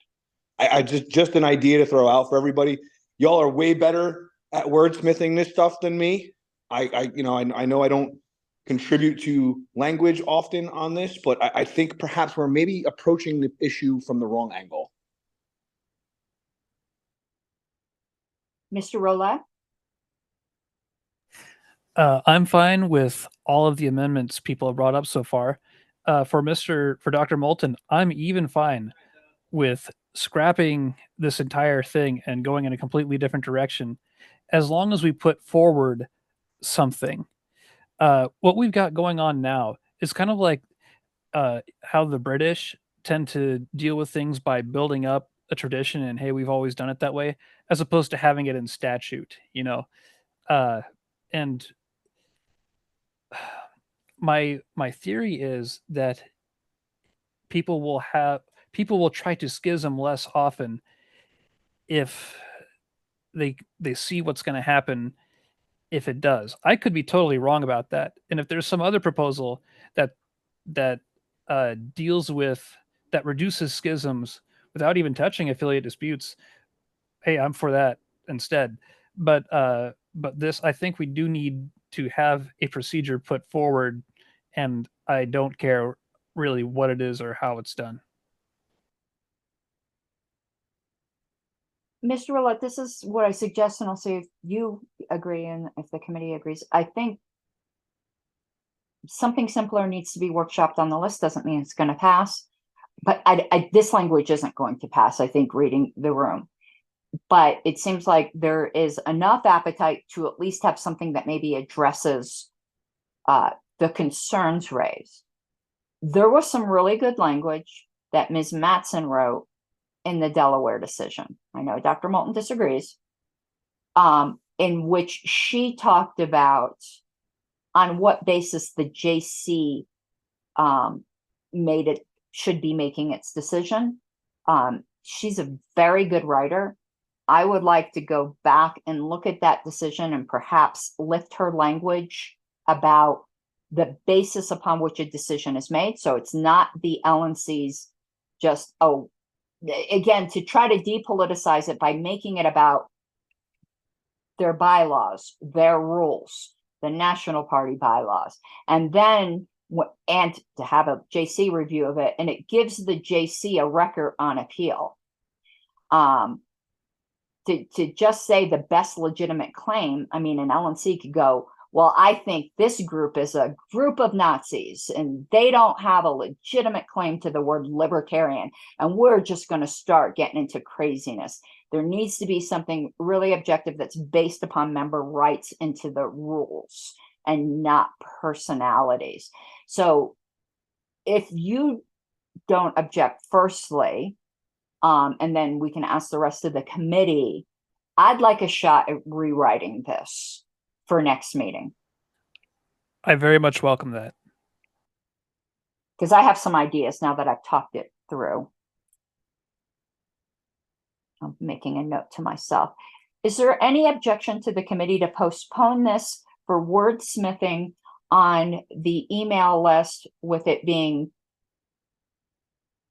I just an idea to throw out for everybody. Y'all are way better at wordsmithing this stuff than me. I know I don't contribute to language often on this, but I think perhaps we're maybe approaching the issue from the wrong angle. Mr. Rolla? I'm fine with all of the amendments people have brought up so far. For Dr. Moulton, I'm even fine with scrapping this entire thing and going in a completely different direction, as long as we put forward something. What we've got going on now is kind of like how the British tend to deal with things by building up a tradition and, hey, we've always done it that way, as opposed to having it in statute, and my theory is that people will try to schism less often if they see what's going to happen if it does. I could be totally wrong about that. And if there's some other proposal that deals with that reduces schisms without even touching affiliate disputes, hey, I'm for that instead. But this, I think we do need to have a procedure put forward, and I don't care really what it is or how it's done. Mr. Willett, this is what I suggest, and I'll see if you agree and if the committee agrees. I think something simpler needs to be workshopped on the list. Doesn't mean it's going to pass, but this language isn't going to pass, I think, reading the room. But it seems like there is enough appetite to at least have something that maybe addresses the concerns raised. There was some really good language that Ms. Matson wrote in the Delaware decision. I know Dr. Moulton disagrees, in which she talked about on what basis the JC should be making its decision. She's a very good writer. I would like to go back and look at that decision and perhaps lift her language about the basis upon which a decision is made. So it's not the LNC's just, again, to try to depoliticize it by making it about their bylaws, their rules, the National Party bylaws, and then to have a JC review of it, and it gives the JC a record on appeal. To just say the best legitimate claim, I mean, an LNC could go, well, I think this group is a group of Nazis and they don't have a legitimate claim to the word libertarian, and we're just going to start getting into craziness. There needs to be something really objective that's based upon member rights into the rules and not personalities. So if you don't object, firstly, and then we can ask the rest of the committee, I'd like a shot at rewriting this for next meeting. I very much welcome that. Because I have some ideas now that I've talked it through. I'm making a note to myself. Is there any objection to the committee to postpone this for wordsmithing on the email list, with it being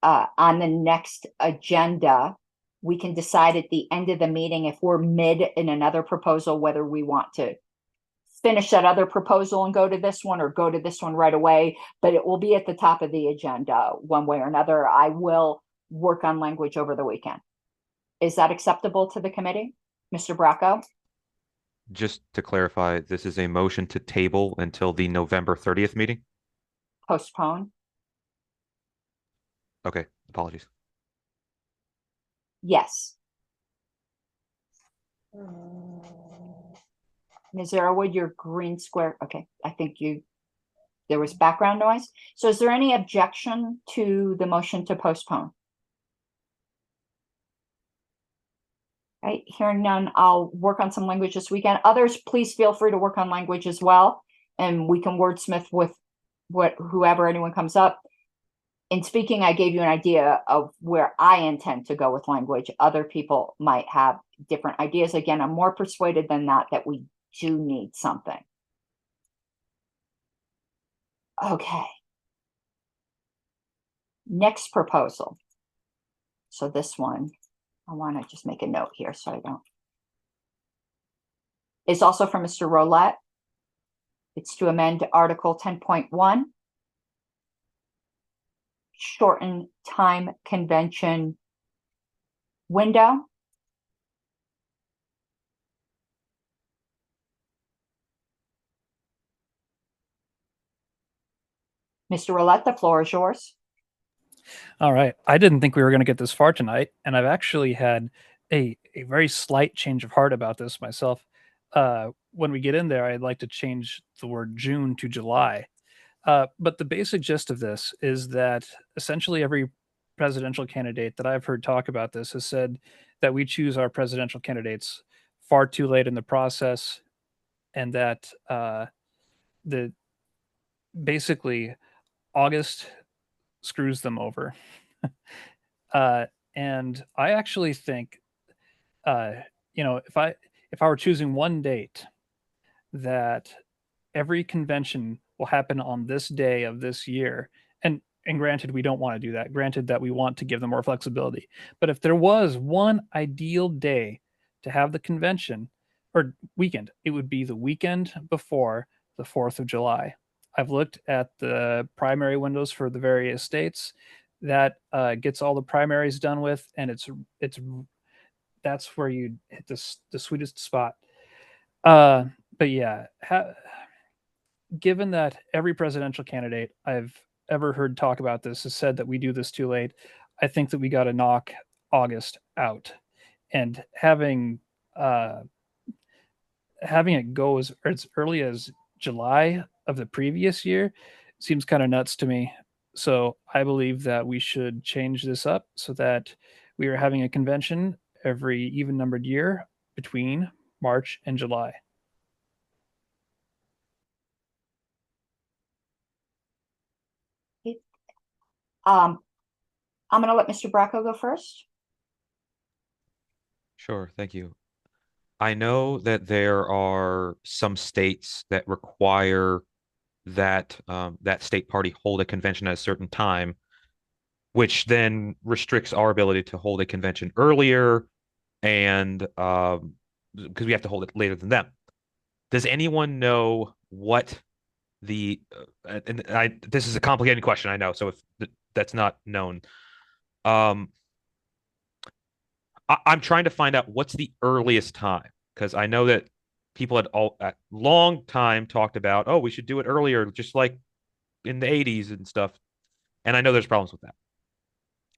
on the next agenda? We can decide at the end of the meeting if we're mid in another proposal, whether we want to finish that other proposal and go to this one, or go to this one right away, but it will be at the top of the agenda one way or another. I will work on language over the weekend. Is that acceptable to the committee? Mr. Bracco? Just to clarify, this is a motion to table until the November 30th meeting? Postpone? Okay, apologies. Yes. Ms. Arrowood, your green square, okay, I think there was background noise. So is there any objection to the motion to postpone? Right, hearing none, I'll work on some language this weekend. Others, please feel free to work on language as well, and we can wordsmith with whoever anyone comes up. In speaking, I gave you an idea of where I intend to go with language. Other people might have different ideas. Again, I'm more persuaded than that we do need something. Okay. Next proposal. So this one, I want to just make a note here so I don't. It's also from Mr. Roulette. It's to amend Article 10.1. Shorten time convention window. Mr. Roulette, the floor is yours. All right. I didn't think we were going to get this far tonight, and I've actually had a very slight change of heart about this myself. When we get in there, I'd like to change the word June to July. But the basic gist of this is that essentially every presidential candidate that I've heard talk about this has said that we choose our presidential candidates far too late in the process, and that the basically August screws them over. And I actually think, if I were choosing one date, that every convention will happen on this day of this year. And granted, we don't want to do that. Granted that we want to give them more flexibility. But if there was one ideal day to have the convention or weekend, it would be the weekend before the 4th of July. I've looked at the primary windows for the various states. That gets all the primaries done with, and that's where you hit the sweetest spot. But yeah, given that every presidential candidate I've ever heard talk about this has said that we do this too late, I think that we got to knock August out, and having it go as early as July of the previous year seems kind of nuts to me. So I believe that we should change this up so that we are having a convention every even numbered year between March and July. I'm going to let Mr. Bracco go first. Sure, thank you. I know that there are some states that require that that state party hold a convention at a certain time, which then restricts our ability to hold a convention earlier, and because we have to hold it later than them. Does anyone know what the this is a complicated question, I know, so if that's not known, I'm trying to find out what's the earliest time, because I know that people had at long time talked about, oh, we should do it earlier, just like in the 80s and stuff. And I know there's problems with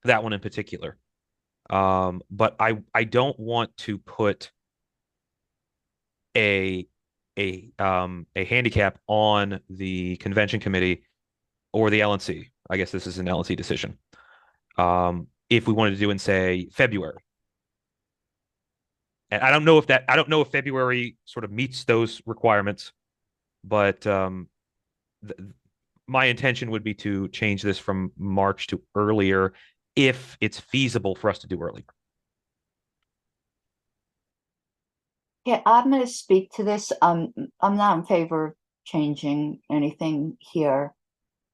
that one in particular. But I don't want to put a handicap on the convention committee or the LNC. I guess this is an LNC decision. If we wanted to do in, say, February. And I don't know if February sort of meets those requirements, but my intention would be to change this from March to earlier if it's feasible for us to do earlier. Yeah, I'm going to speak to this. I'm not in favor of changing anything here.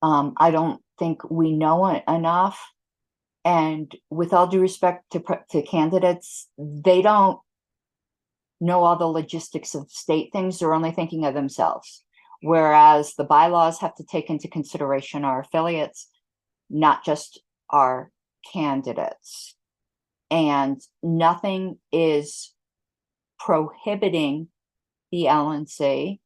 I don't think we know it enough. And with all due respect to candidates, they don't know all the logistics of state things. They're only thinking of themselves. Whereas the bylaws have to take into consideration our affiliates, not just our candidates. And nothing is prohibiting the LNC,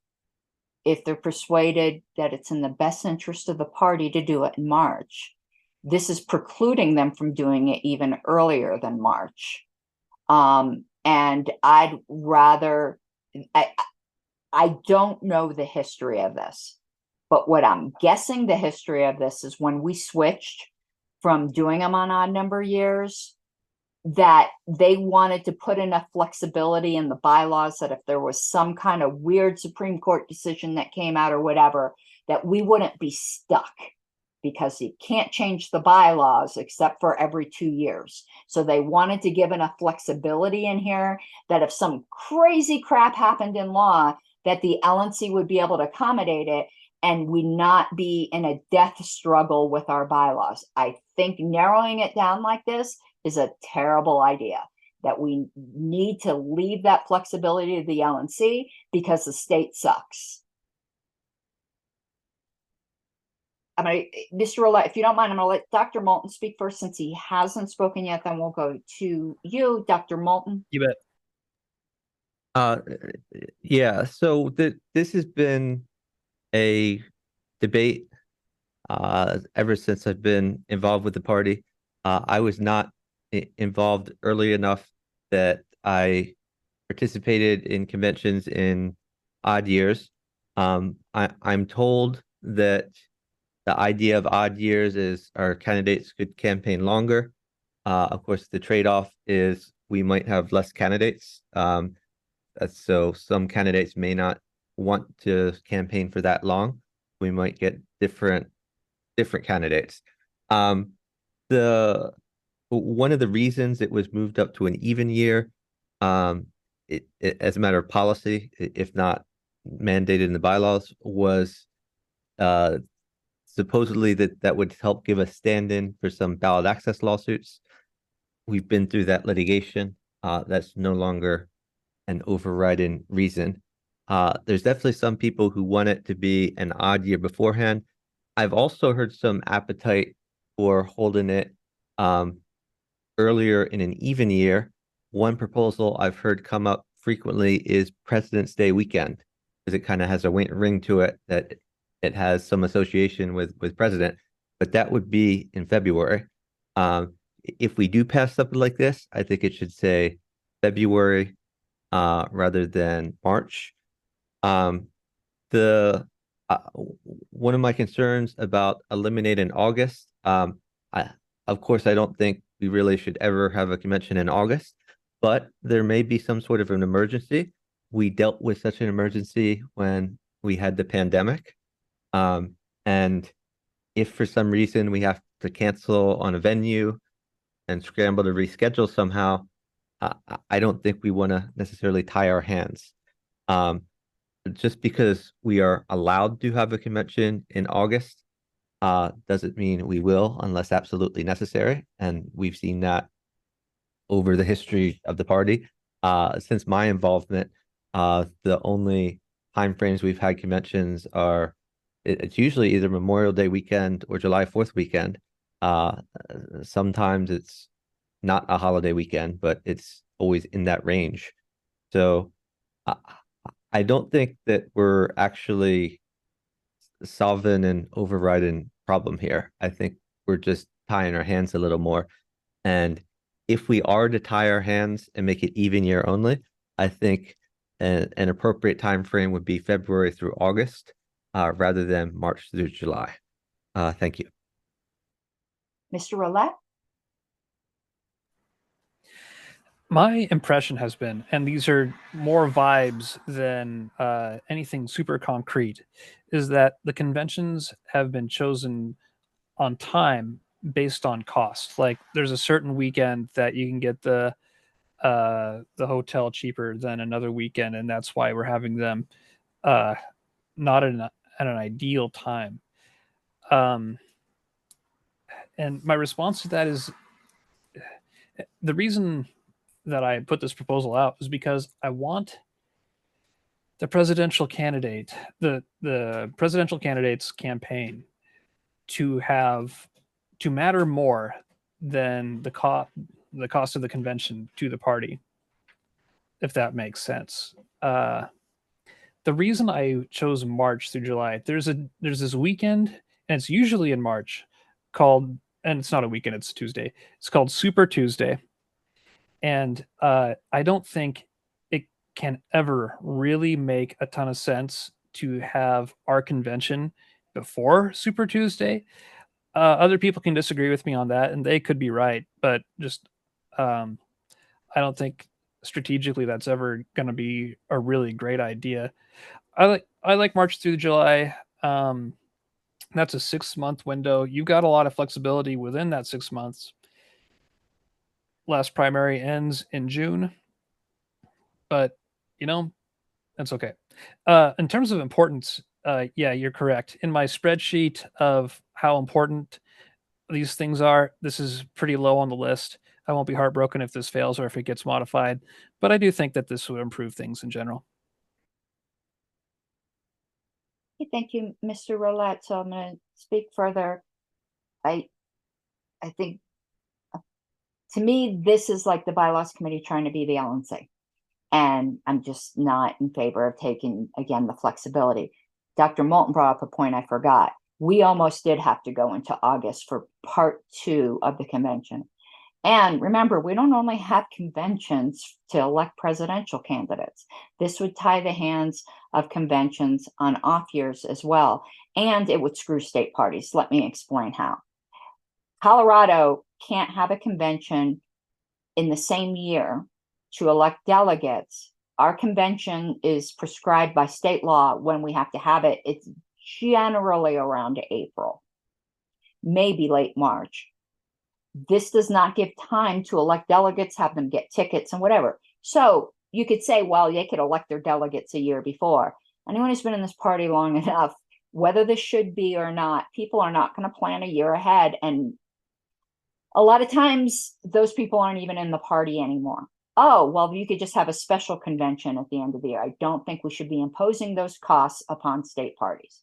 if they're persuaded that it's in the best interest of the party to do it in March. This is precluding them from doing it even earlier than March. And I'd rather, I don't know the history of this, but what I'm guessing the history of this is when we switched from doing them on odd number years, that they wanted to put enough flexibility in the bylaws that if there was some kind of weird Supreme Court decision that came out or whatever, that we wouldn't be stuck, because you can't change the bylaws except for every 2 years. So they wanted to give enough flexibility in here that if some crazy crap happened in law, that the LNC would be able to accommodate it and we not be in a death struggle with our bylaws. I think narrowing it down like this is a terrible idea, that we need to leave that flexibility to the LNC because the state sucks. I'm gonna, Mr. Roulette, if you don't mind, I'm gonna let Dr. Moulton speak first since he hasn't spoken yet, then we'll go to you, Dr. Moulton. You bet. Yeah, so this has been a debate ever since I've been involved with the party. I was not involved early enough that I participated in conventions in odd years. I'm told that the idea of odd years is our candidates could campaign longer. Of course, the trade-off is we might have less candidates. So some candidates may not want to campaign for that long. We might get different candidates. One of the reasons it was moved up to an even year, it as a matter of policy, if not mandated in the bylaws, was supposedly that would help give a stand-in for some ballot access lawsuits. We've been through that litigation. That's no longer an overriding reason. There's definitely some people who want it to be an odd year beforehand. I've also heard some appetite for holding it earlier in an even year. One proposal I've heard come up frequently is President's Day weekend, because it kind of has a ring to it that it has some association with president, but that would be in February. If we do pass something like this, I think it should say February rather than March. One of my concerns about eliminating August, of course, I don't think we really should ever have a convention in August, but there may be some sort of an emergency. We dealt with such an emergency when we had the pandemic. And if for some reason we have to cancel on a venue and scramble to reschedule somehow, I don't think we want to necessarily tie our hands. Just because we are allowed to have a convention in August doesn't mean we will unless absolutely necessary. And we've seen that over the history of the party. Since my involvement, the only timeframes we've had conventions are it's usually either Memorial Day weekend or July 4th weekend. Sometimes it's not a holiday weekend, but it's always in that range. So I don't think that we're actually solving an overriding problem here. I think we're just tying our hands a little more. And if we are to tie our hands and make it even year only, I think an appropriate time frame would be February through August, rather than March through July. Thank you. Mr. Roulette? My impression has been, and these are more vibes than anything super concrete, is that the conventions have been chosen on time based on cost. Like there's a certain weekend that you can get the hotel cheaper than another weekend, and that's why we're having them not at an ideal time. And my response to that is the reason that I put this proposal out is because I want the presidential candidate, the presidential candidate's campaign to matter more than the cost of the convention to the party, if that makes sense. The reason I chose March through July, there's this weekend, and it's usually in March, called, and it's not a weekend, it's Tuesday. It's called Super Tuesday. And I don't think can ever really make a ton of sense to have our convention before Super Tuesday. Other people can disagree with me on that, and they could be right, but just I don't think strategically that's ever going to be a really great idea. I like March through July. That's a 6-month window. You've got a lot of flexibility within that 6 months. Last primary ends in June, but you know, that's okay. In terms of importance, yeah, you're correct. In my spreadsheet of how important these things are, this is pretty low on the list. I won't be heartbroken if this fails or if it gets modified, but I do think that this would improve things in general. Thank you, Mr. Roulette. So I'm going to speak further. I think, to me, this is like the bylaws committee trying to be the LNC. And I'm just not in favor of taking, again, the flexibility. Dr. Moulton brought up a point I forgot. We almost did have to go into August for part 2 of the convention. And remember, we don't only have conventions to elect presidential candidates. This would tie the hands of conventions on off years as well. And it would screw state parties. Let me explain how. Colorado can't have a convention in the same year to elect delegates. Our convention is prescribed by state law when we have to have it. It's generally around April, maybe late March. This does not give time to elect delegates, have them get tickets and whatever. So you could say, well, they could elect their delegates a year before. Anyone who's been in this party long enough, whether this should be or not, people are not going to plan a year ahead. And a lot of times those people aren't even in the party anymore. Oh, well, you could just have a special convention at the end of the year. I don't think we should be imposing those costs upon state parties.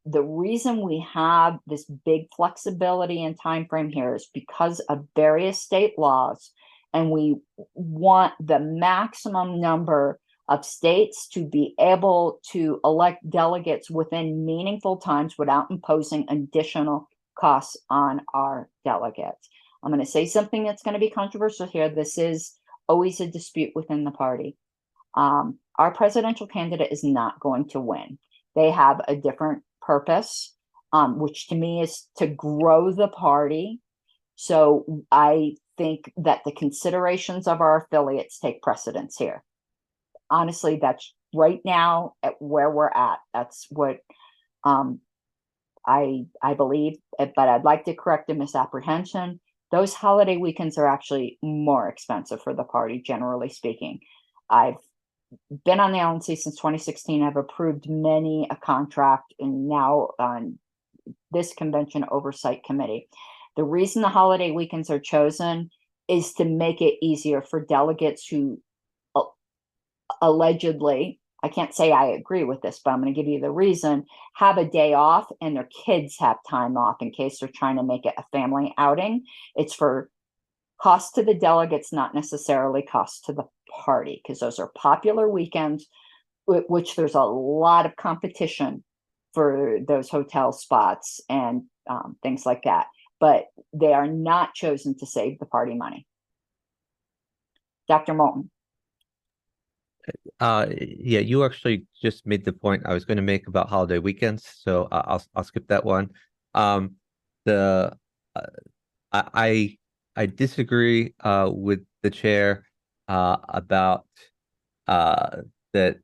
The reason we have this big flexibility and time frame here is because of various state laws, and we want the maximum number of states to be able to elect delegates within meaningful times without imposing additional costs on our delegates. I'm going to say something that's going to be controversial here. This is always a dispute within the party. Our presidential candidate is not going to win. They have a different purpose, which to me is to grow the party. So I think that the considerations of our affiliates take precedence here. Honestly, that's right now at where we're at. That's what I believe, but I'd like to correct a misapprehension. Those holiday weekends are actually more expensive for the party, generally speaking. I've been on the LNC since 2016. I've approved many a contract, and now on this convention oversight committee. The reason the holiday weekends are chosen is to make it easier for delegates who allegedly, I can't say I agree with this, but I'm going to give you the reason, have a day off and their kids have time off in case they're trying to make it a family outing. It's for cost to the delegates, not necessarily cost to the party, because those are popular weekends, which there's a lot of competition for those hotel spots and things like that. But they are not chosen to save the party money. Dr. Moulton. Yeah, you actually just made the point I was going to make about holiday weekends, so I'll skip that one. I disagree with the chair about that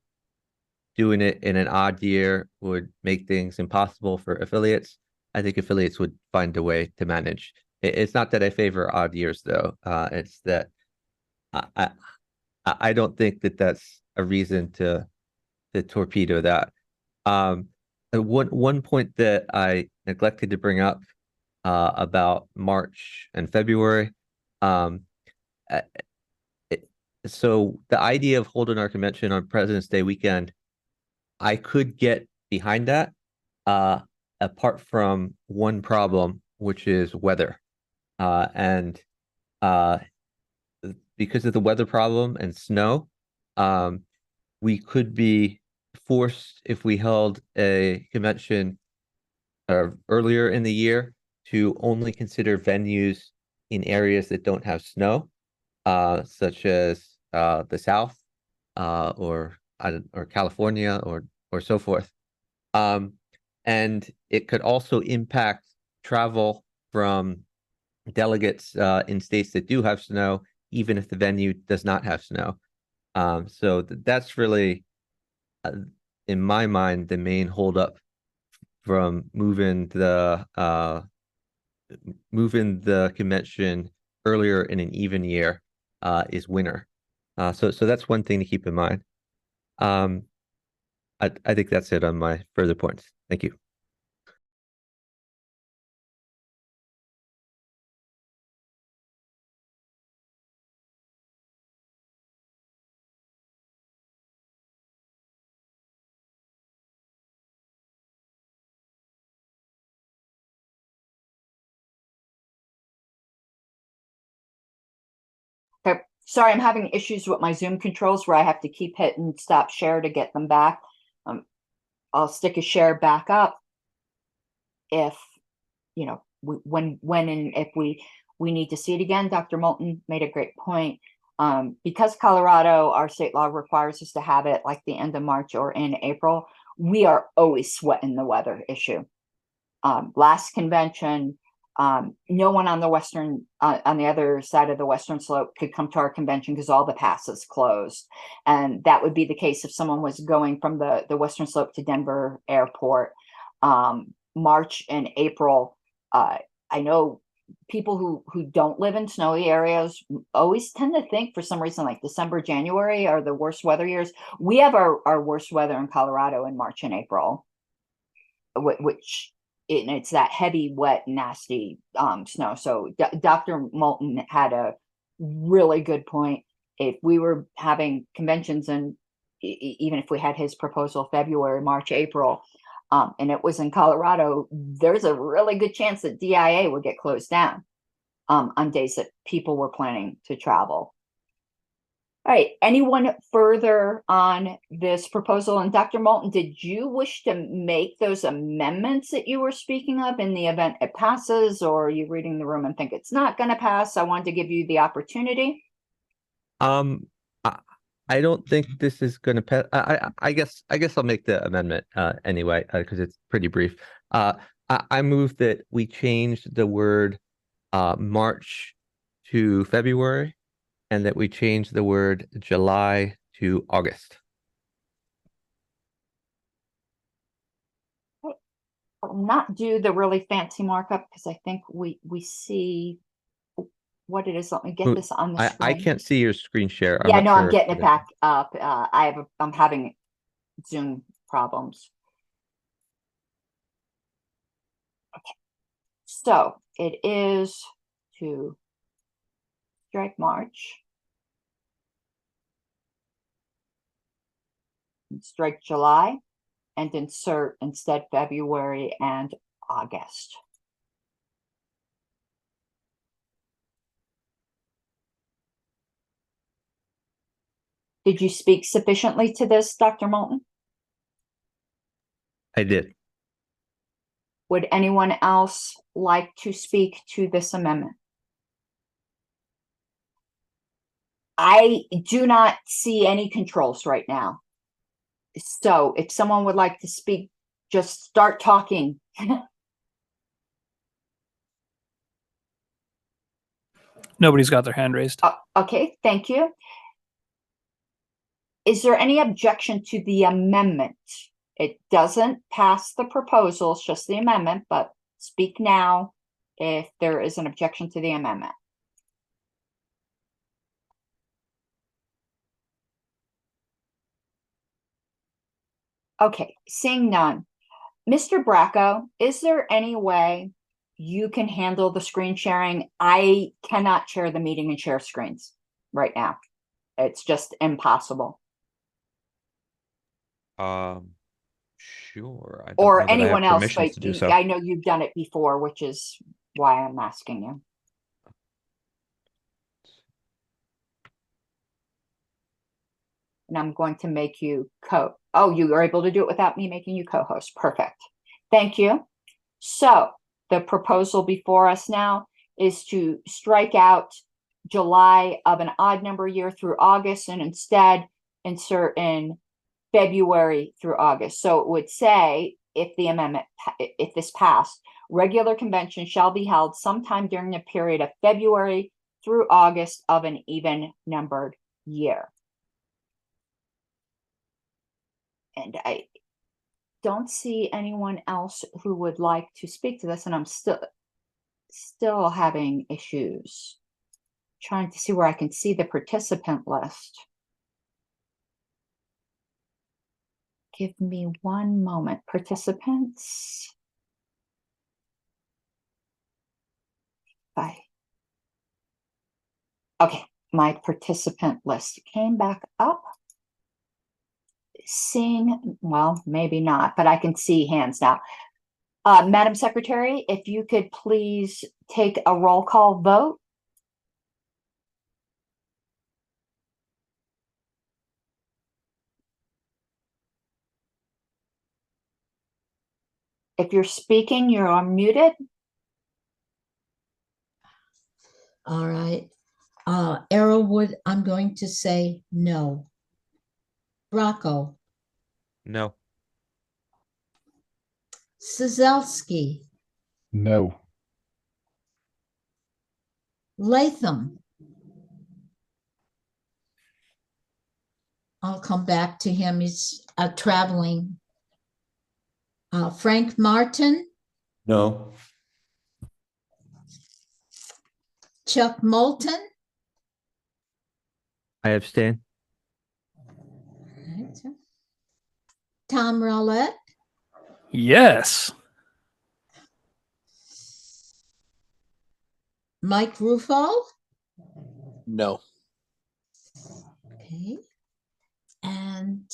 doing it in an odd year would make things impossible for affiliates. I think affiliates would find a way to manage. It's not that I favor odd years, though. It's that I don't think that that's a reason to torpedo that. One point that I neglected to bring up about March and February. So the idea of holding our convention on President's Day weekend, I could get behind that, apart from one problem, which is weather. And because of the weather problem and snow, we could be forced, if we held a convention earlier in the year, to only consider venues in areas that don't have snow, such as the South or California or so forth. And it could also impact travel from delegates in states that do have snow, even if the venue does not have snow. So that's really, in my mind, the main holdup from moving the convention earlier in an even year is winter. So that's one thing to keep in mind. I think that's it on my further points. Thank you. Okay, sorry, I'm having issues with my Zoom controls where I have to keep hitting stop share to get them back. I'll stick a share back up if, you know, when and if we need to see it again. Dr. Moulton made a great point. Because Colorado, our state law requires us to have it like the end of March or in April, we are always sweating the weather issue. Last convention, no one on the on the other side of the western slope could come to our convention because all the passes closed. And that would be the case if someone was going from the western slope to Denver airport. March and April, I know people who don't live in snowy areas always tend to think for some reason like December, January are the worst weather years. We have our worst weather in Colorado in March and April, which it's that heavy, wet, nasty snow. So Dr. Moulton had a really good point. If we were having conventions and even if we had his proposal February, March, April, and it was in Colorado, there's a really good chance that DIA would get closed down on days that people were planning to travel. All right, anyone further on this proposal? And Dr. Moulton, did you wish to make those amendments that you were speaking of in the event it passes, or are you reading the room and think it's not going to pass? I wanted to give you the opportunity. I don't think this is going to pass. I guess I'll make the amendment anyway because it's pretty brief. I move that we change the word March to February, and that we change the word July to August. I'll not do the really fancy markup because I think we see what it is. Let me get this on the screen. I can't see your screen share. Yeah, no, I'm getting it back up. I'm having Zoom problems. Okay, so it is to strike March, strike July, and insert instead February and August. Did you speak sufficiently to this, Dr. Moulton? I did. Would anyone else like to speak to this amendment? I do not see any controls right now. So if someone would like to speak, just start talking. Nobody's got their hand raised. Okay, thank you. Is there any objection to the amendment? It doesn't pass the proposal, it's just the amendment, but speak now if there is an objection to the amendment. Okay, seeing none. Mr. Bracco, is there any way you can handle the screen sharing? I cannot share the meeting and share screens right now. It's just impossible. Sure. I don't Or know that I have anyone else, permissions but to do so. I know you've done it before, which is why I'm asking you. And I'm going to make you oh, you are able to do it without me making you co-host. Perfect. Thank you. So the proposal before us now is to strike out July of an odd number year through August and instead insert in February through August. So it would say, if the amendment, if this passed, regular convention shall be held sometime during the period of February through August of an even numbered year. And I don't see anyone else who would like to speak to this, and I'm still having issues trying to see where I can see the participant list. Give me one moment. Participants. Bye. Okay, my participant list came back up. Seeing, well, maybe not, but I can see hands now. Madam Secretary, if you could please take a roll call vote. If you're speaking, you're unmuted. All right. Arrowwood, I'm going to say no. Bracco, No. Szalski, No. Latham. I'll come back to him. He's traveling. Frank Martin, No. Chuck Moulton. I abstain. Tom Rowlett, Yes. Mike Ruffo. No. Okay. And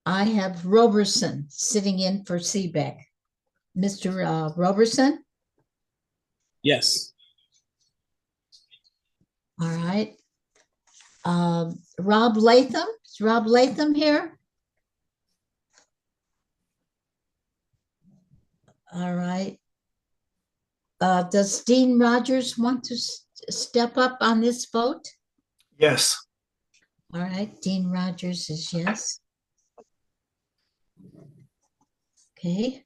I have Roberson sitting in for Seebeck. Mr. Roberson? Yes. All right. Rob Latham? Is Rob Latham here? All right. Does Dean Rogers want to step up on this vote? Yes. All right, Dean Rogers is yes. Okay.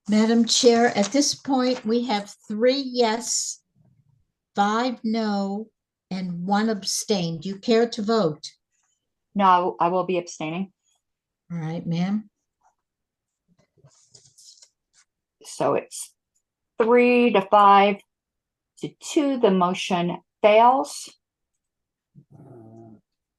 Madam Chair, at this point, we have 3 yes, 5 no, and 1 abstain. Do you care to vote? No, I will be abstaining. All right, ma'am. So it's 3 to 5 to 2. The motion fails.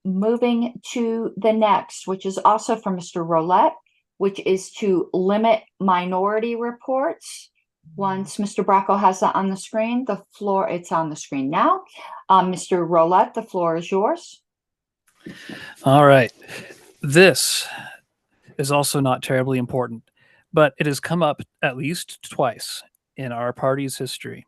Moving to the next, which is also from Mr. Roulette, which is to limit minority reports. Once Mr. Bracco has that on the screen, it's on the screen now. Mr. Roulette, the floor is yours. All right. This is also not terribly important, but it has come up at least twice in our party's history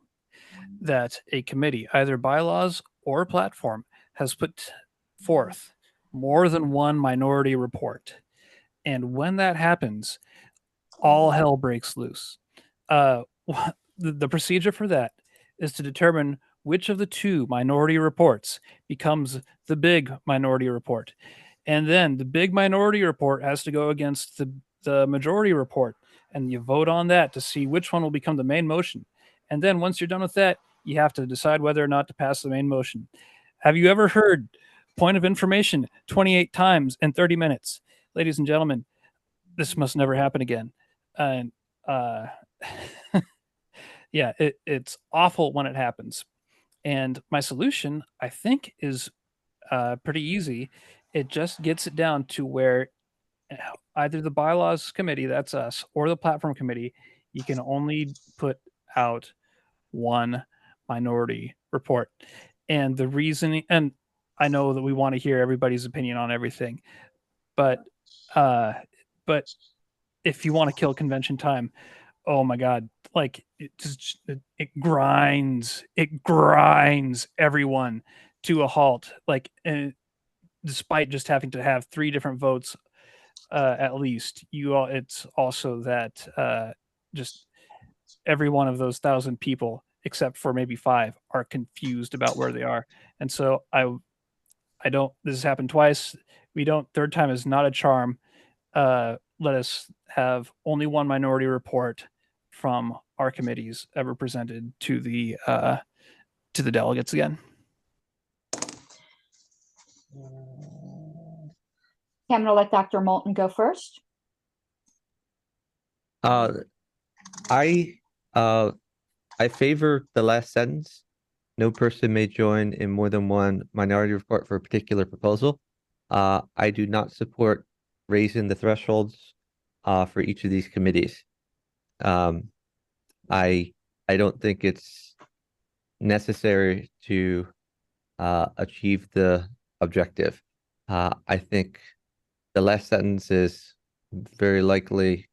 that a committee, either bylaws or platform, has put forth more than one minority report. And when that happens, all hell breaks loose. The procedure for that is to determine which of the 2 minority reports becomes the big minority report. And then the big minority report has to go against the majority report. And you vote on that to see which one will become the main motion. And then once you're done with that, you have to decide whether or not to pass the main motion. Have you ever heard point of information 28 times in 30 minutes? Ladies and gentlemen, this must never happen again. And yeah, it's awful when it happens. And my solution, I think, is pretty easy. It just gets it down to where either the bylaws committee, that's us, or the platform committee, you can only put out 1 minority report. And the reason, and I know that we want to hear everybody's opinion on everything, but if you want to kill convention time, oh my God, like it grinds everyone to a halt. Like, and despite just having to have 3 different votes, at least it's also that just every one of those 1,000 people, except for maybe 5, are confused about where they are. And so I don't, this has happened twice. Third time is not a charm. Let us have only one minority report from our committees ever presented to the delegates again. I'm going to let Dr. Moulton go first. I favor the last sentence. No person may join in more than one minority report for a particular proposal. I do not support raising the thresholds for each of these committees. I don't think it's necessary to achieve the objective. I think the last sentence is very likely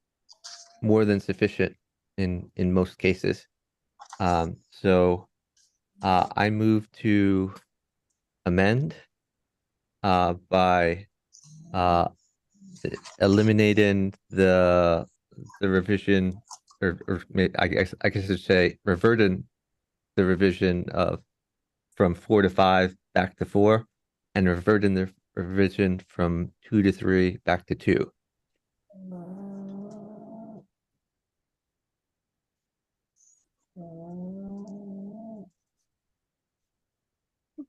more than sufficient in most cases. So I move to amend by eliminating the revision, or I guess I should say reverting the revision of from 4 to 5 back to 4, and reverting the revision from 2 to 3 back to 2.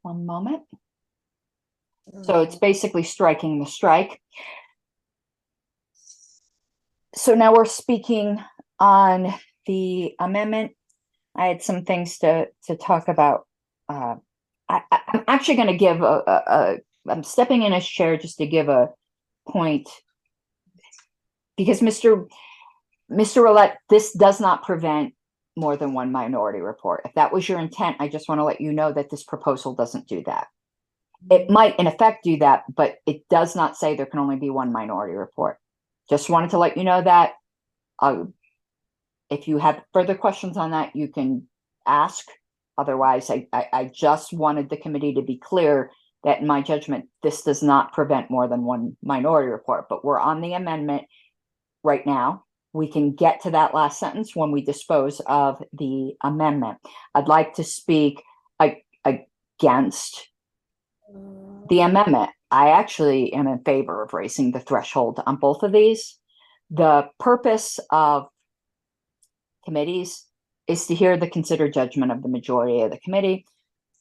One moment. So it's basically striking the strike. So now we're speaking on the amendment. I had some things to talk about. I'm actually going to give I'm stepping in as chair just to give a point, because Mr. Roulette, this does not prevent more than one minority report. If that was your intent, I just want to let you know that this proposal doesn't do that. It might in effect do that, but it does not say there can only be one minority report. Just wanted to let you know that. If you have further questions on that, you can ask. Otherwise, I just wanted the committee to be clear that in my judgment, this does not prevent more than one minority report, but we're on the amendment right now. We can get to that last sentence when we dispose of the amendment. I'd like to speak against the amendment. I actually am in favor of raising the threshold on both of these. The purpose of committees is to hear the considered judgment of the majority of the committee.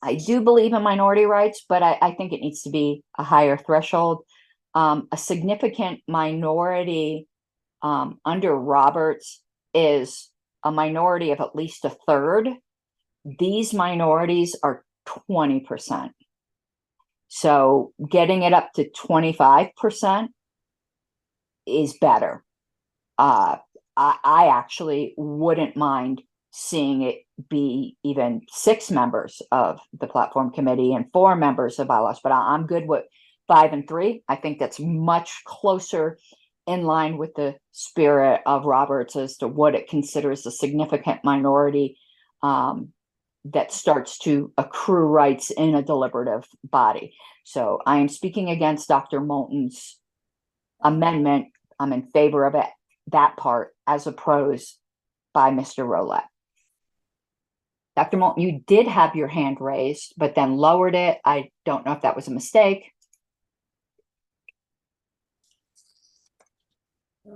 I do believe in minority rights, but I think it needs to be a higher threshold. A significant minority under Roberts is a minority of at least a third. These minorities are 20%. So getting it up to 25% is better. I actually wouldn't mind seeing it be even 6 members of the platform committee and 4 members of Bylaws, but I'm good with 5 and 3. I think that's much closer in line with the spirit of Roberts as to what it considers a significant minority that starts to accrue rights in a deliberative body. So I am speaking against Dr. Moulton's amendment. I'm in favor of it, that part, as opposed by Mr. Roulette. Dr. Moulton, you did have your hand raised, but then lowered it. I don't know if that was a mistake.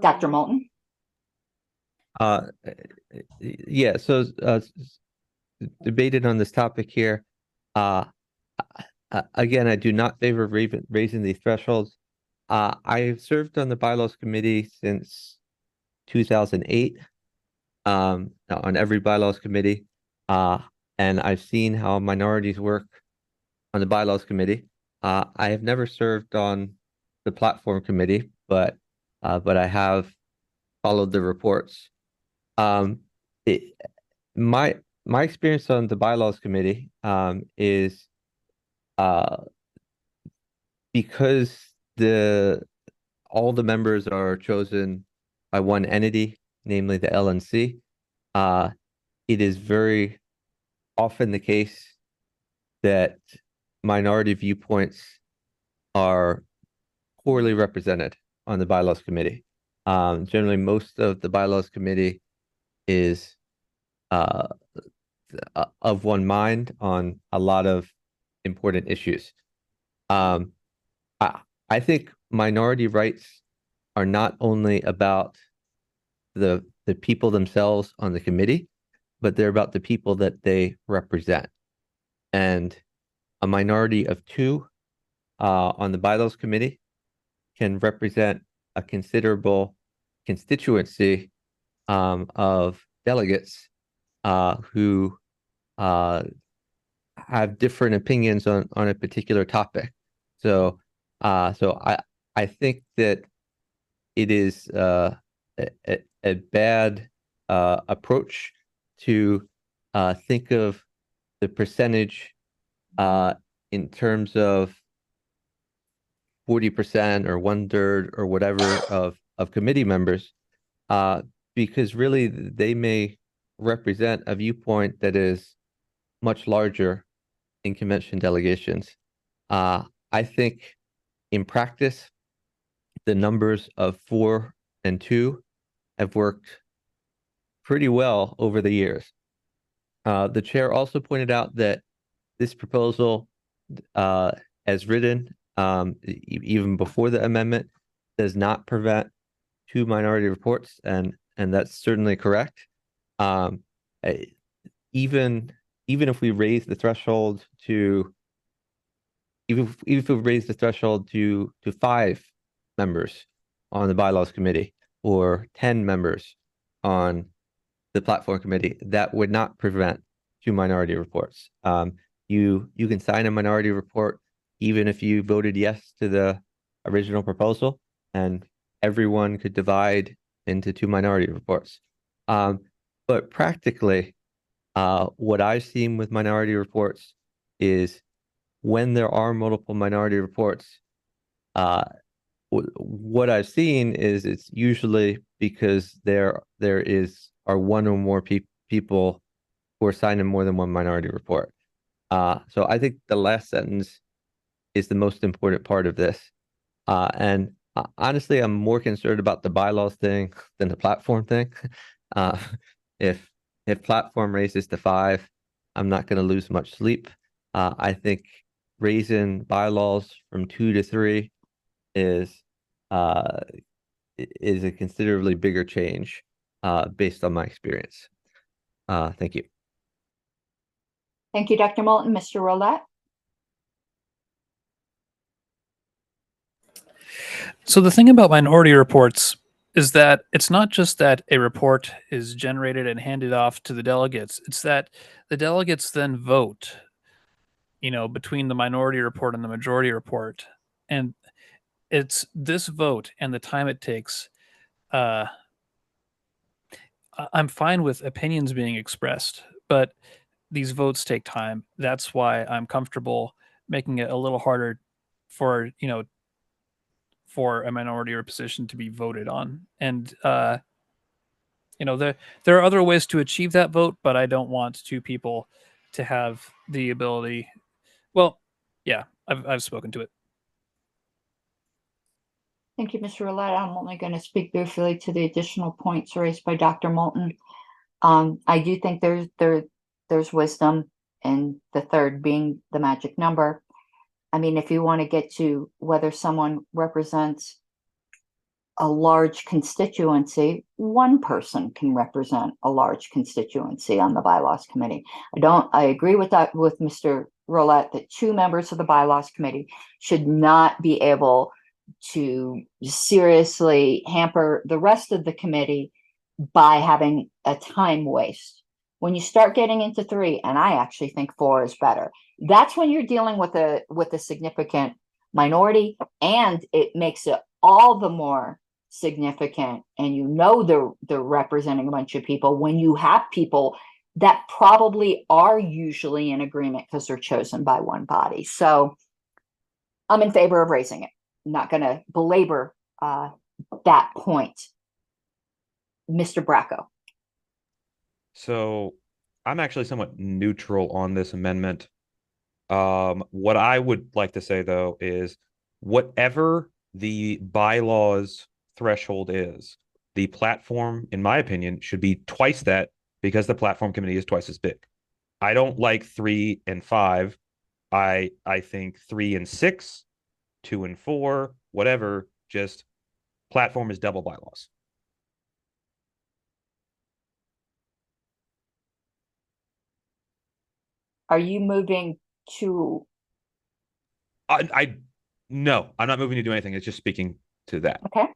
Dr. Moulton? Yeah, so debated on this topic here. Again, I do not favor raising the thresholds. I have served on the Bylaws Committee since 2008, on every Bylaws Committee, and I've seen how minorities work on the Bylaws Committee. I have never served on the Platform Committee, but I have followed the reports. My experience on the Bylaws Committee is because all the members are chosen by one entity, namely the LNC, it is very often the case that minority viewpoints are poorly represented on the bylaws committee. Generally, most of the bylaws committee is of one mind on a lot of important issues. I think minority rights are not only about the people themselves on the committee, but they're about the people that they represent. And a minority of two on the bylaws committee can represent a considerable constituency of delegates who have different opinions on a particular topic. So I think that it is a bad approach to think of the percentage in terms of 40% or 1/3 or whatever of committee members, because really they may represent a viewpoint that is much larger in convention delegations. I think in practice, the numbers of 4 and 2 have worked pretty well over the years. The chair also pointed out that this proposal, as written, even before the amendment, does not prevent 2 minority reports, and that's certainly correct. Even if we raise the threshold to even if we raise the threshold to 5 members on the bylaws committee or 10 members on the platform committee, that would not prevent 2 minority reports. You can sign a minority report even if you voted yes to the original proposal, and everyone could divide into 2 minority reports. But practically, what I've seen with minority reports is when there are multiple minority reports, what I've seen is it's usually because there are one or more people who are signing more than one minority report. So I think the last sentence is the most important part of this. And honestly, I'm more concerned about the bylaws thing than the platform thing. If platform raises to 5, I'm not going to lose much sleep. I think raising bylaws from 2 to 3 is a considerably bigger change based on my experience. Thank you. Thank you, Dr. Moulton. Mr. Roulette? So the thing about minority reports is that it's not just that a report is generated and handed off to the delegates. It's that the delegates then vote, between the minority report and the majority report. And it's this vote and the time it takes. I'm fine with opinions being expressed, but these votes take time. That's why I'm comfortable making it a little harder for a minority or position to be voted on. And there are other ways to achieve that vote, but I don't want 2 people to have the ability. Well, yeah, I've spoken to it. Thank you, Mr. Roulette. I'm only going to speak briefly to the additional points raised by Dr. Moulton. I do think there's wisdom in the 3rd being the magic number. I mean, if you want to get to whether someone represents a large constituency, one person can represent a large constituency on the bylaws committee. I agree with that with Mr. Roulette that 2 members of the bylaws committee should not be able to seriously hamper the rest of the committee by having a time waste. When you start getting into 3, and I actually think 4 is better, that's when you're dealing with a significant minority, and it makes it all the more significant. And they're representing a bunch of people when you have people that probably are usually in agreement because they're chosen by one body. So I'm in favor of raising it. I'm not going to belabor that point. Mr. Bracco. So I'm actually somewhat neutral on this amendment. What I would like to say though is whatever the bylaws threshold is, the platform, in my opinion, should be twice that because the platform committee is twice as big. I don't like 3 and 5. I think 3 and 6, 2 and 4, whatever, just platform is double bylaws. Are you moving to, I no, I'm not moving to do anything. It's just speaking to that. okay?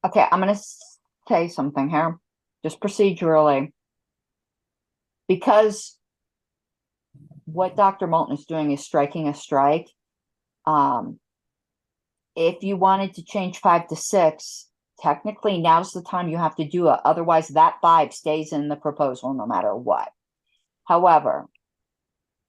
Okay, I'm gonna say something here, just procedurally. Because what Dr. Moulton is doing is striking a strike. If you wanted to change 5 to 6, technically now's the time you have to do it. Otherwise, that 5 stays in the proposal no matter what. However,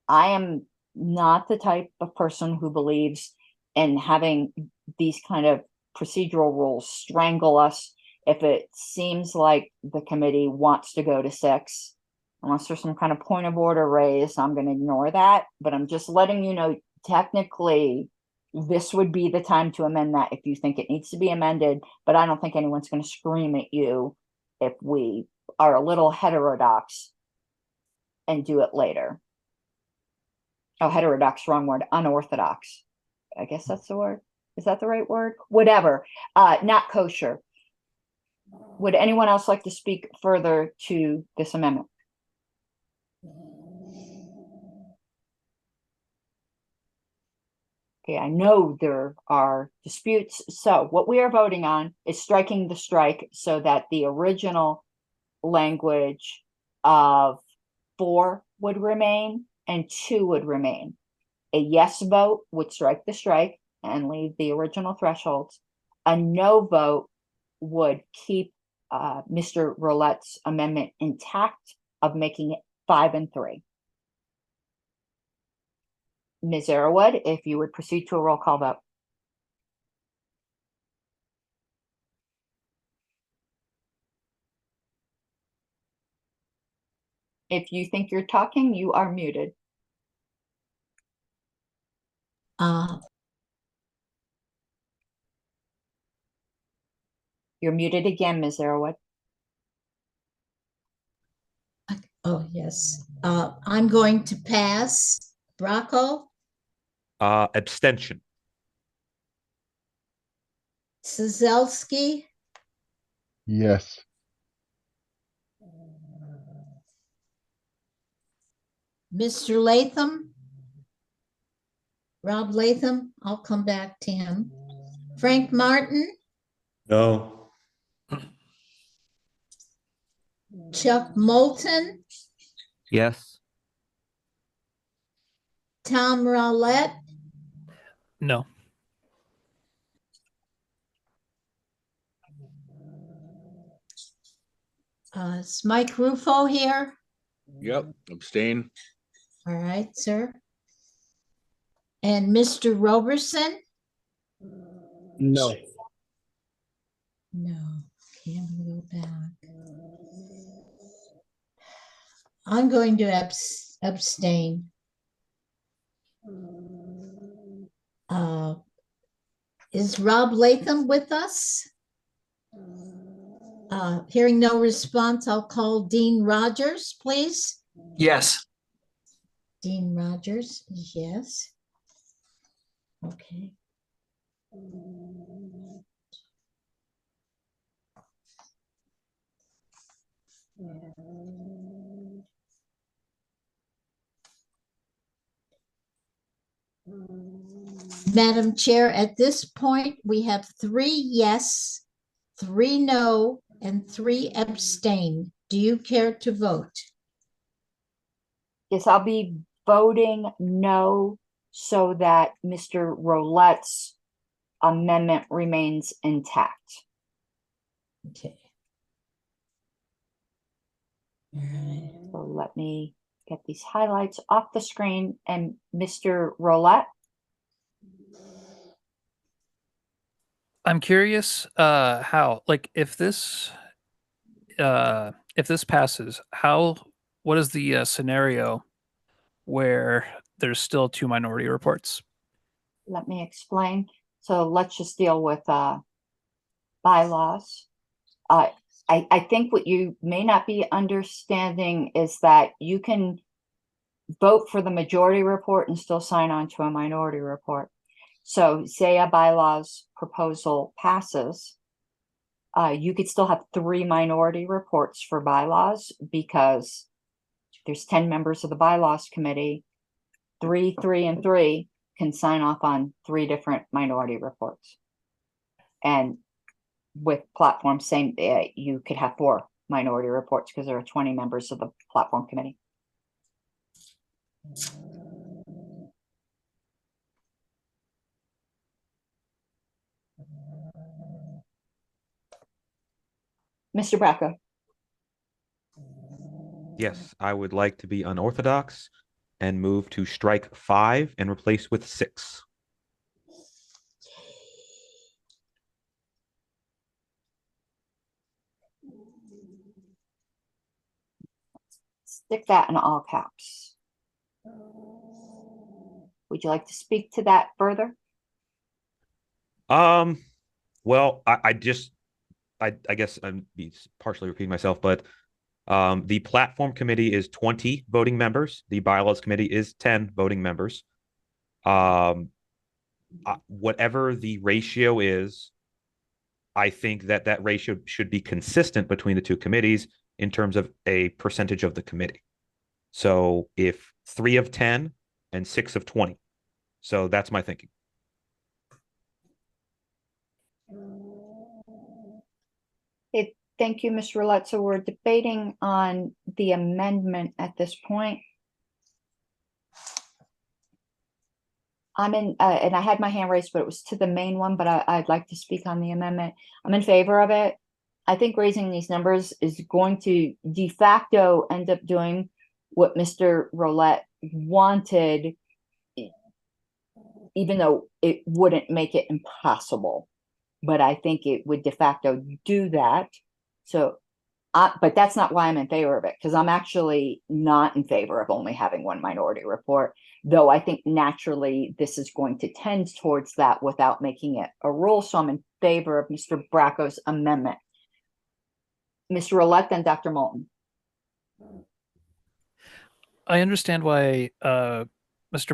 I am not the type of person who believes in having these kind of procedural rules strangle us if it seems like the committee wants to go to 6. Unless there's some kind of point of order raised, I'm going to ignore that. But I'm just letting you know, technically, this would be the time to amend that if you think it needs to be amended. But I don't think anyone's going to scream at you if we are a little heterodox and do it later. Oh, heterodox, wrong word. Unorthodox. I guess that's the word. Is that the right word? Whatever. Not kosher. Would anyone else like to speak further to this amendment? Okay, I know there are disputes. So what we are voting on is striking the strike so that the original language of 4 would remain and 2 would remain. A yes vote would strike the strike and leave the original thresholds. A no vote would keep Mr. Roulette's amendment intact of making it 5 and 3. Ms. Arrowood, if you would proceed to a roll call vote. If you think you're talking, you are muted. You're muted again, Ms. Arrowood. Oh, yes. I'm going to pass. Bracco, Abstention. Sazelski, Yes. Mr. Latham, Rob Latham, I'll come back to him. Frank Martin, No. Chuck Moulton, Yes. Tom Roulette, No. is Mike Rufo here? Yep, abstain. All right, sir. And Mr. Roberson? No. No. Okay, I'm gonna go back. I'm going to abstain. Is Rob Latham with us? Hearing no response, I'll call Dean Rogers, please. Yes. Dean Rogers, yes. Okay. Madam Chair, at this point, we have 3 yes, 3 no, and 3 abstain. Do you care to vote? Yes, I'll be voting no so that Mr. Roulette's amendment remains intact. Okay. All right. So let me get these highlights off the screen. And Mr. Roulette, I'm curious how, like, if this passes, what is the scenario where there's still 2 minority reports? let me explain. So let's just deal with bylaws. I think what you may not be understanding is that you can vote for the majority report and still sign on to a minority report. So say a bylaws proposal passes, you could still have 3 minority reports for bylaws because there's 10 members of the bylaws committee. 3, 3, and 3 can sign off on 3 different minority reports. And with platform, same, you could have 4 minority reports because there are 20 members of the platform committee. Mr. Bracco. Yes, I would like to be unorthodox and move to strike 5 and replace with 6. Stick that in all caps. Would you like to speak to that further? Well, I guess I'm partially repeating myself, but the platform committee is 20 voting members. The bylaws committee is 10 voting members. Whatever the ratio is, I think that ratio should be consistent between the 2 committees in terms of a percentage of the committee. So if 3 of 10 and 6 of 20. So that's my thinking. Thank you, Mr. Roulette. So we're debating on the amendment at this point. I'm in, and I had my hand raised, but it was to the main one, but I'd like to speak on the amendment. I'm in favor of it. I think raising these numbers is going to de facto end up doing what Mr. Roulette wanted, even though it wouldn't make it impossible. But I think it would de facto do that. So, but that's not why I'm in favor of it, because I'm actually not in favor of only having 1 minority report, though I think naturally this is going to tend towards that without making it a rule. So I'm in favor of Mr. Bracco's amendment. Mr. Roulette, then Dr. Moulton. I understand why Mr.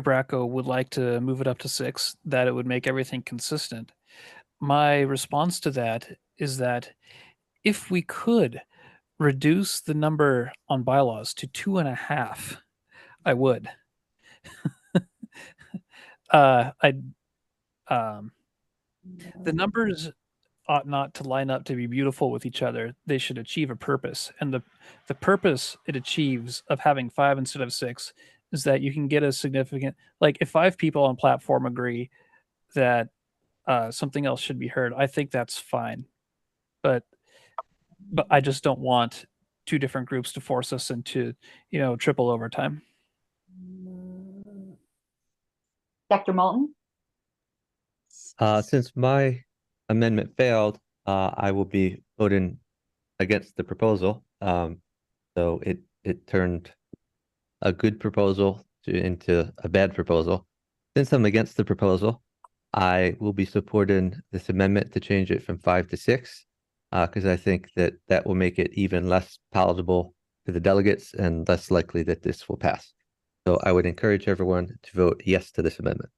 Bracco would like to move it up to 6, that it would make everything consistent. My response to that is that if we could reduce the number on bylaws to 2.5, I would. The numbers ought not to line up to be beautiful with each other. They should achieve a purpose. And the purpose it achieves of having 5 instead of 6 is that you can get a significant, like if 5 people on platform agree that something else should be heard, I think that's fine. But I just don't want 2 different groups to force us into, triple overtime. Dr. Moulton? Since my amendment failed, I will be voting against the proposal. So it turned a good proposal into a bad proposal. Since I'm against the proposal, I will be supporting this amendment to change it from 5 to 6, because I think that will make it even less palatable to the delegates and less likely that this will pass. So I would encourage everyone to vote yes to this amendment.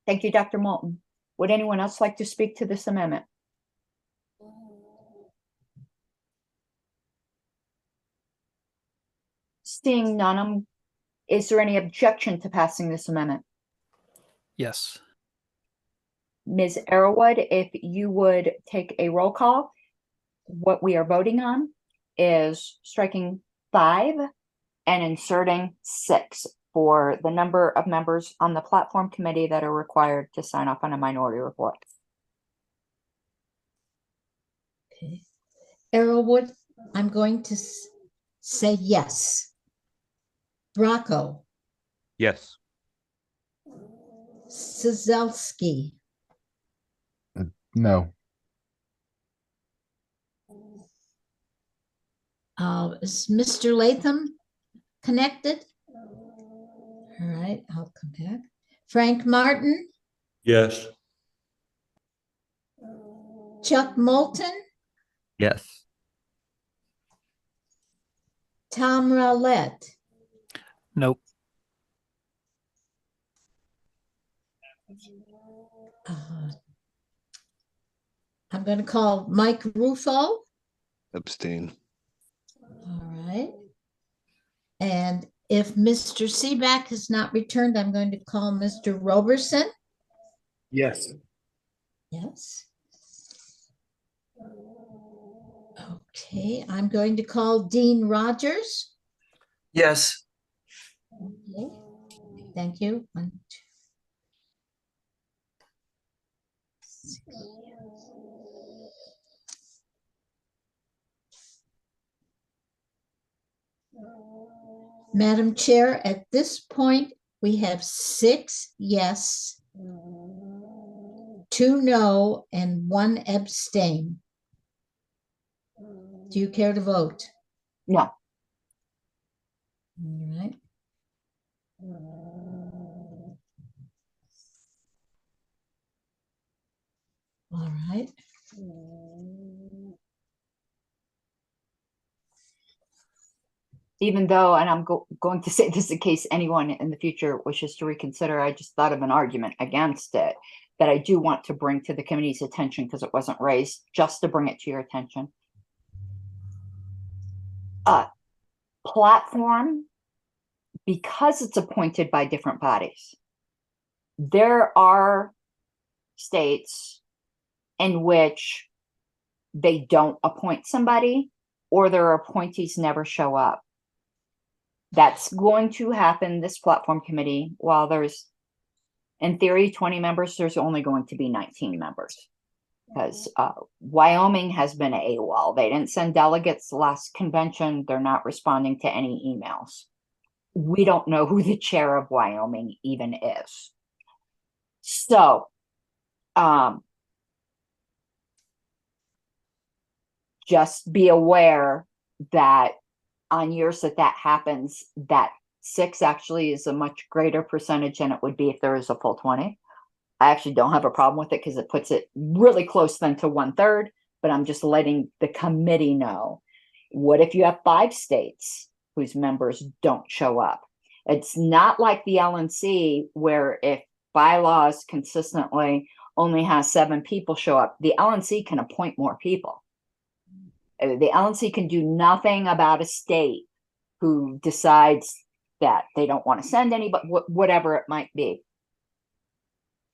Thank you, Dr. Moulton. Would anyone else like to speak to this amendment? Seeing none, is there any objection to passing this amendment? Yes. Ms. Arrowood, if you would take a roll call, what we are voting on is striking 5 and inserting 6 for the number of members on the platform committee that are required to sign off on a minority report. Okay. Arrowwood, I'm going to say yes. Bracco, Yes. Sizelski, No. is Mr. Latham connected? All right, I'll come back. Frank Martin, Yes. Chuck Moulton, Yes. Tom Rowlett, Nope. I'm going to call Mike Ruffo. Abstain. All right. And if Mr. Seaback has not returned, I'm going to call Mr. Roberson. Yes. Yes. Okay, I'm going to call Dean Rogers. Yes. Okay, thank you. 1, 2. Madam Chair, at this point, we have 6 yes, 2 no, and 1 abstain. Do you care to vote? No. All right. All right. Even though, and I'm going to say this in case anyone in the future wishes to reconsider, I just thought of an argument against it that I do want to bring to the committee's attention because it wasn't raised, just to bring it to your attention. Platform, because it's appointed by different bodies, there are states in which they don't appoint somebody or their appointees never show up. That's going to happen this platform committee. While there's, in theory, 20 members, there's only going to be 19 members because Wyoming has been AWOL. They didn't send delegates last convention. They're not responding to any emails. We don't know who the chair of Wyoming even is. So, just be aware that on years that happens, that 6 actually is a much greater percentage than it would be if there is a full 20. I actually don't have a problem with it because it puts it really close then to 1/3, but I'm just letting the committee know. What if you have 5 states whose members don't show up? It's not like the LNC where if bylaws consistently only has 7 people show up, the LNC can appoint more people. The LNC can do nothing about a state who decides that they don't want to send anybody, whatever it might be.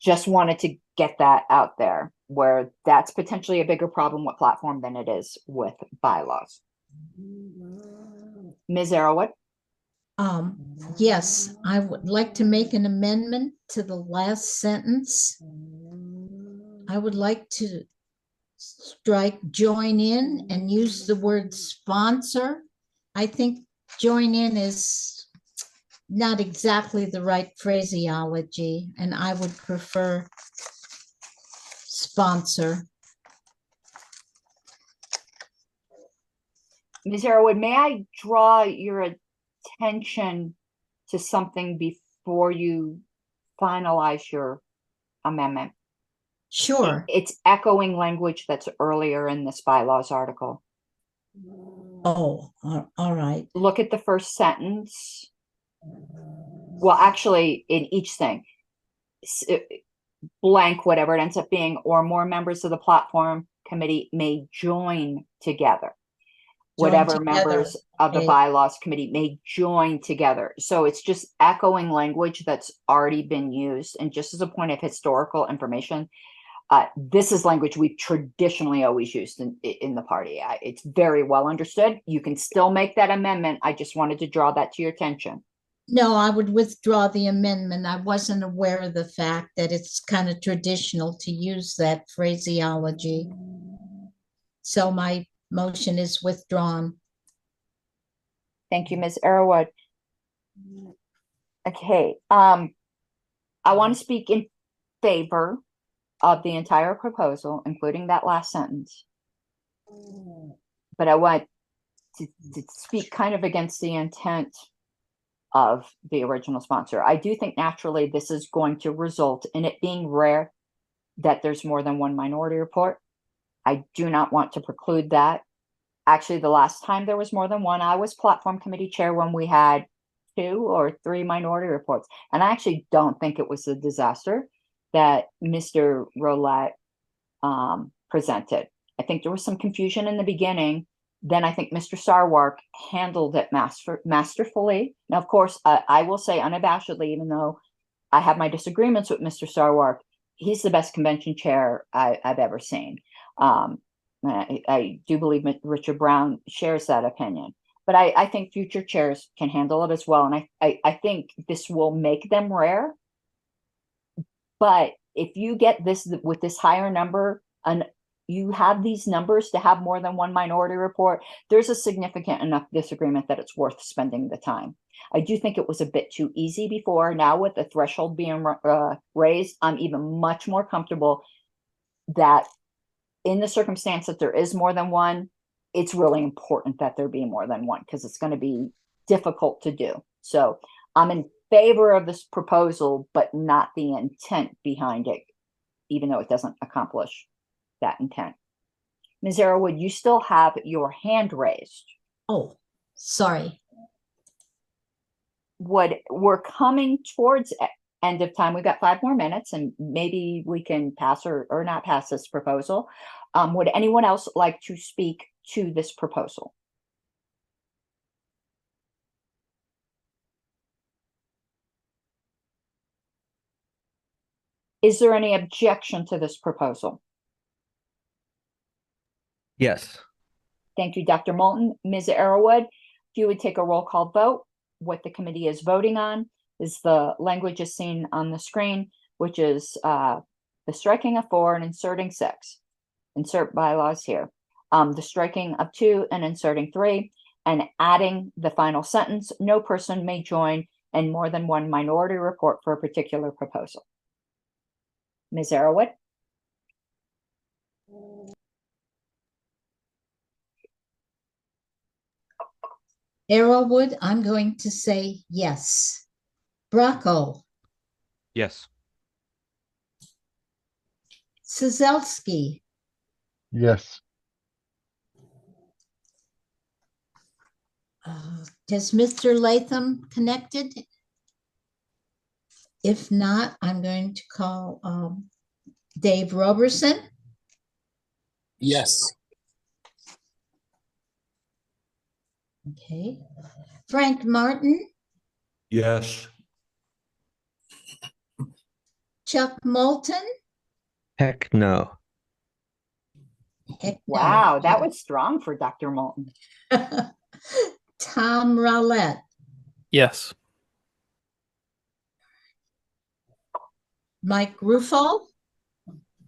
Just wanted to get that out there, where that's potentially a bigger problem with platform than it is with bylaws. Ms. Arrowwood? Yes, I would like to make an amendment to the last sentence. I would like to strike join in and use the word sponsor. I think join in is not exactly the right phraseology, and I would prefer sponsor. Ms. Arrowwood, may I draw your attention to something before you finalize your amendment? Sure. It's echoing language that's earlier in this bylaws article. Oh, all right. Look at the first sentence. Well, actually, in each thing, blank, whatever it ends up being, or more members of the platform committee may join together. Whatever members of the bylaws committee may join together. So it's just echoing language that's already been used. And just as a point of historical information, this is language we've traditionally always used in the party. It's very well understood. You can still make that amendment. I just wanted to draw that to your attention. No, I would withdraw the amendment. I wasn't aware of the fact that it's kind of traditional to use that phraseology. So my motion is withdrawn. Thank you, Ms. Arrowood. Okay, I want to speak in favor of the entire proposal, including that last sentence. But I want to speak kind of against the intent of the original sponsor. I do think naturally this is going to result in it being rare that there's more than one minority report. I do not want to preclude that. Actually, the last time there was more than one, I was platform committee chair when we had 2 or 3 minority reports. And I actually don't think it was a disaster that Mr. Roulette presented. I think there was some confusion in the beginning. Then I think Mr. Sarwark handled it masterfully. Now, of course, I will say unabashedly, even though I have my disagreements with Mr. Sarwark, he's the best convention chair I've ever seen. I do believe Richard Brown shares that opinion. But I think future chairs can handle it as well. And I think this will make them rare. But if you get this with this higher number, and you have these numbers to have more than one minority report, there's a significant enough disagreement that it's worth spending the time. I do think it was a bit too easy before. Now with the threshold being raised, I'm even much more comfortable that in the circumstance that there is more than one, it's really important that there be more than one because it's going to be difficult to do. So I'm in favor of this proposal, but not the intent behind it, even though it doesn't accomplish that intent. Ms. Arrowood, you still have your hand raised. Oh, sorry. We're coming towards end of time. We've got 5 more minutes and maybe we can pass or not pass this proposal. Would anyone else like to speak to this proposal? Is there any objection to this proposal? Yes. Thank you, Dr. Moulton. Ms. Arrowood, if you would take a roll call vote, what the committee is voting on is the language is seen on the screen, which is the striking of 4 and inserting 6. Insert bylaws here. The striking of 2 and inserting 3, and adding the final sentence, no person may join in more than one minority report for a particular proposal. Ms. Arrowood? Arrowwood, I'm going to say yes. Bracco, Yes. Sazelsky, Yes. Has Mr. Latham connected? If not, I'm going to call Dave Roberson. Yes. Okay. Frank Martin, Yes. Chuck Moulton. Heck no. Heck no. Wow, that was strong for Dr. Moulton. Tom Rowlett, Yes. Mike Ruffo.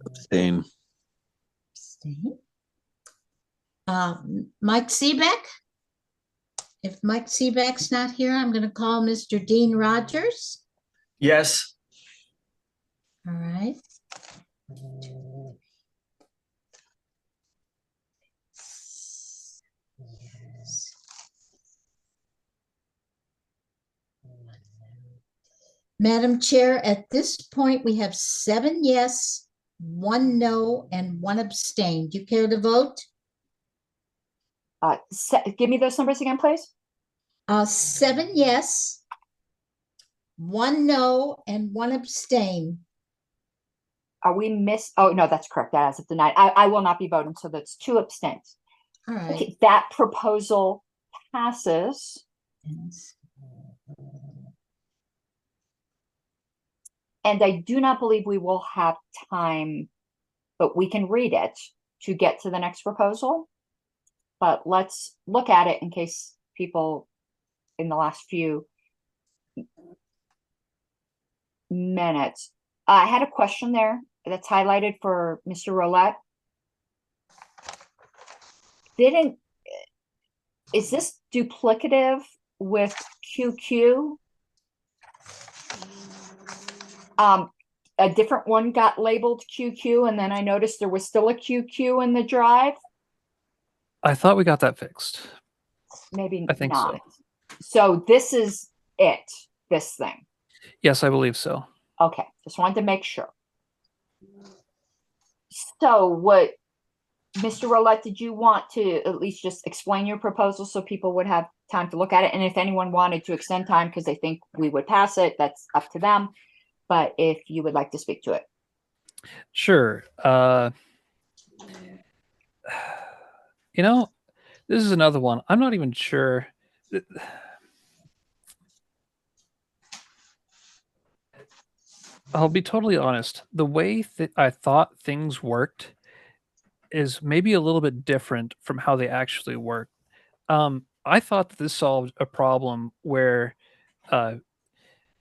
Abstain. Mike Seebeck. If Mike Seebeck's not here, I'm going to call Mr. Dean Rogers. Yes. All right. Madam Chair, at this point, we have 7 yes, 1 no, and 1 abstain. Do you care to vote? Give me those numbers again, please. 7 yes, 1 no, and 1 abstain. Are we oh, no, that's correct. That as of tonight. I will not be voting, so that's 2 abstains. All right. Okay, that proposal passes. And I do not believe we will have time, but we can read it to get to the next proposal. But let's look at it in case people in the last few minutes. I had a question there that's highlighted for Mr. Roulette. is this duplicative with QQ? A different one got labeled QQ, and then I noticed there was still a QQ in the drive. I thought we got that fixed. Maybe I think not. so. So this is it, this thing. Yes, I believe so. Okay, just wanted to make sure. So what, Mr. Roulette, did you want to at least just explain your proposal so people would have time to look at it? And if anyone wanted to extend time because they think we would pass it, that's up to them. But if you would like to speak to it. Sure. You know, this is another one. I'm not even sure. I'll be totally honest. The way that I thought things worked is maybe a little bit different from how they actually work. I thought that this solved a problem where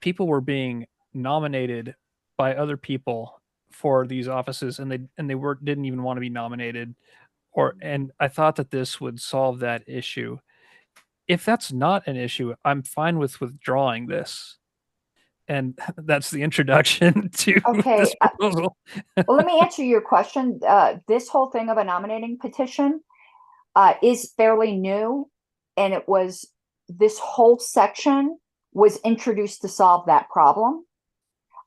people were being nominated by other people for these offices, and they didn't even want to be nominated, and I thought that this would solve that issue. If that's not an issue, I'm fine with withdrawing this. And that's the introduction to Okay, this proposal. Well, let me answer your question. This whole thing of a nominating petition is fairly new, and it was, this whole section was introduced to solve that problem.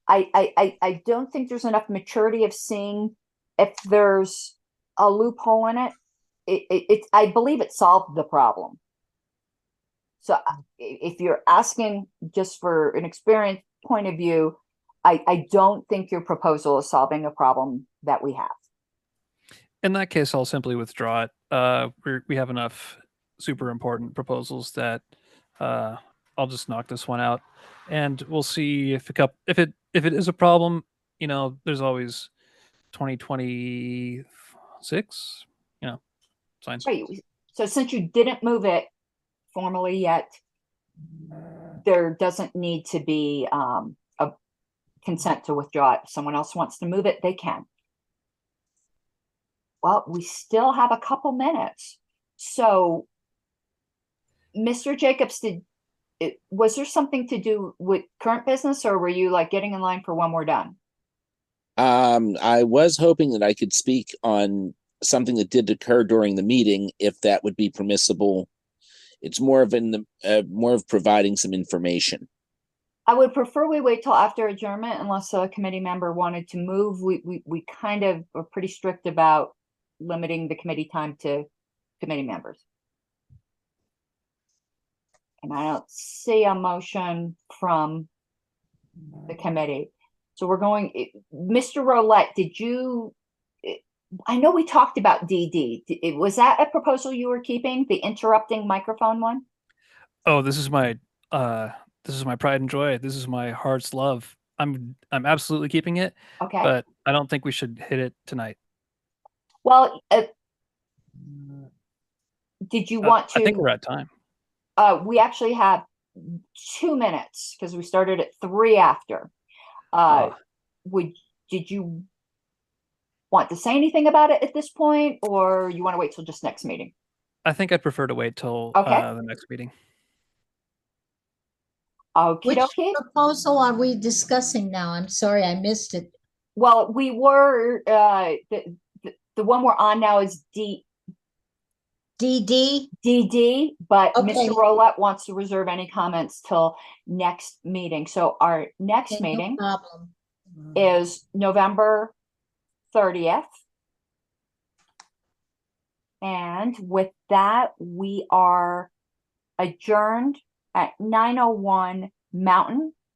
I don't think there's enough maturity of seeing if there's a loophole in it. I believe it solved the problem. So if you're asking just for an experience point of view, I don't think your proposal is solving a problem that we have. In that case, I'll simply withdraw it. We have enough super important proposals that I'll just knock this one out, and we'll see if if it is a problem. You know, there's always 2026. You know, fine. Right. So since you didn't move it formally yet, there doesn't need to be a consent to withdraw it. If someone else wants to move it, they can. Well, we still have a couple minutes. So, Mr. Jacobs, was there something to do with current business, or were you like getting in line for when we're done? I was hoping that I could speak on something that did occur during the meeting, if that would be permissible. It's more of providing some information. I would prefer we wait till after adjournment unless a committee member wanted to move. We kind of are pretty strict about limiting the committee time to committee members. And I don't see a motion from the committee. So we're going, Mr. Roulette, I know we talked about DD. Was that a proposal you were keeping, the interrupting microphone one? Oh, this is my pride and joy. This is my heart's love. I'm absolutely keeping it. Okay. But I don't think we should hit it tonight. Well, did you want to? I think we're at time. We actually have 2 minutes because we started at 3 after. Did you want to say anything about it at this point, or you want to wait till just next meeting? I think I'd prefer to wait till Okay. the next meeting. Okie Which dokie. proposal are we discussing now? I'm sorry, I missed it. Well, we were the one we're on now is DD, but Okay. Mr. Roulette wants to reserve any comments till next meeting. So our next Okay, no meeting problem. is November 30th. And with that, we are adjourned at 9:01 Mountain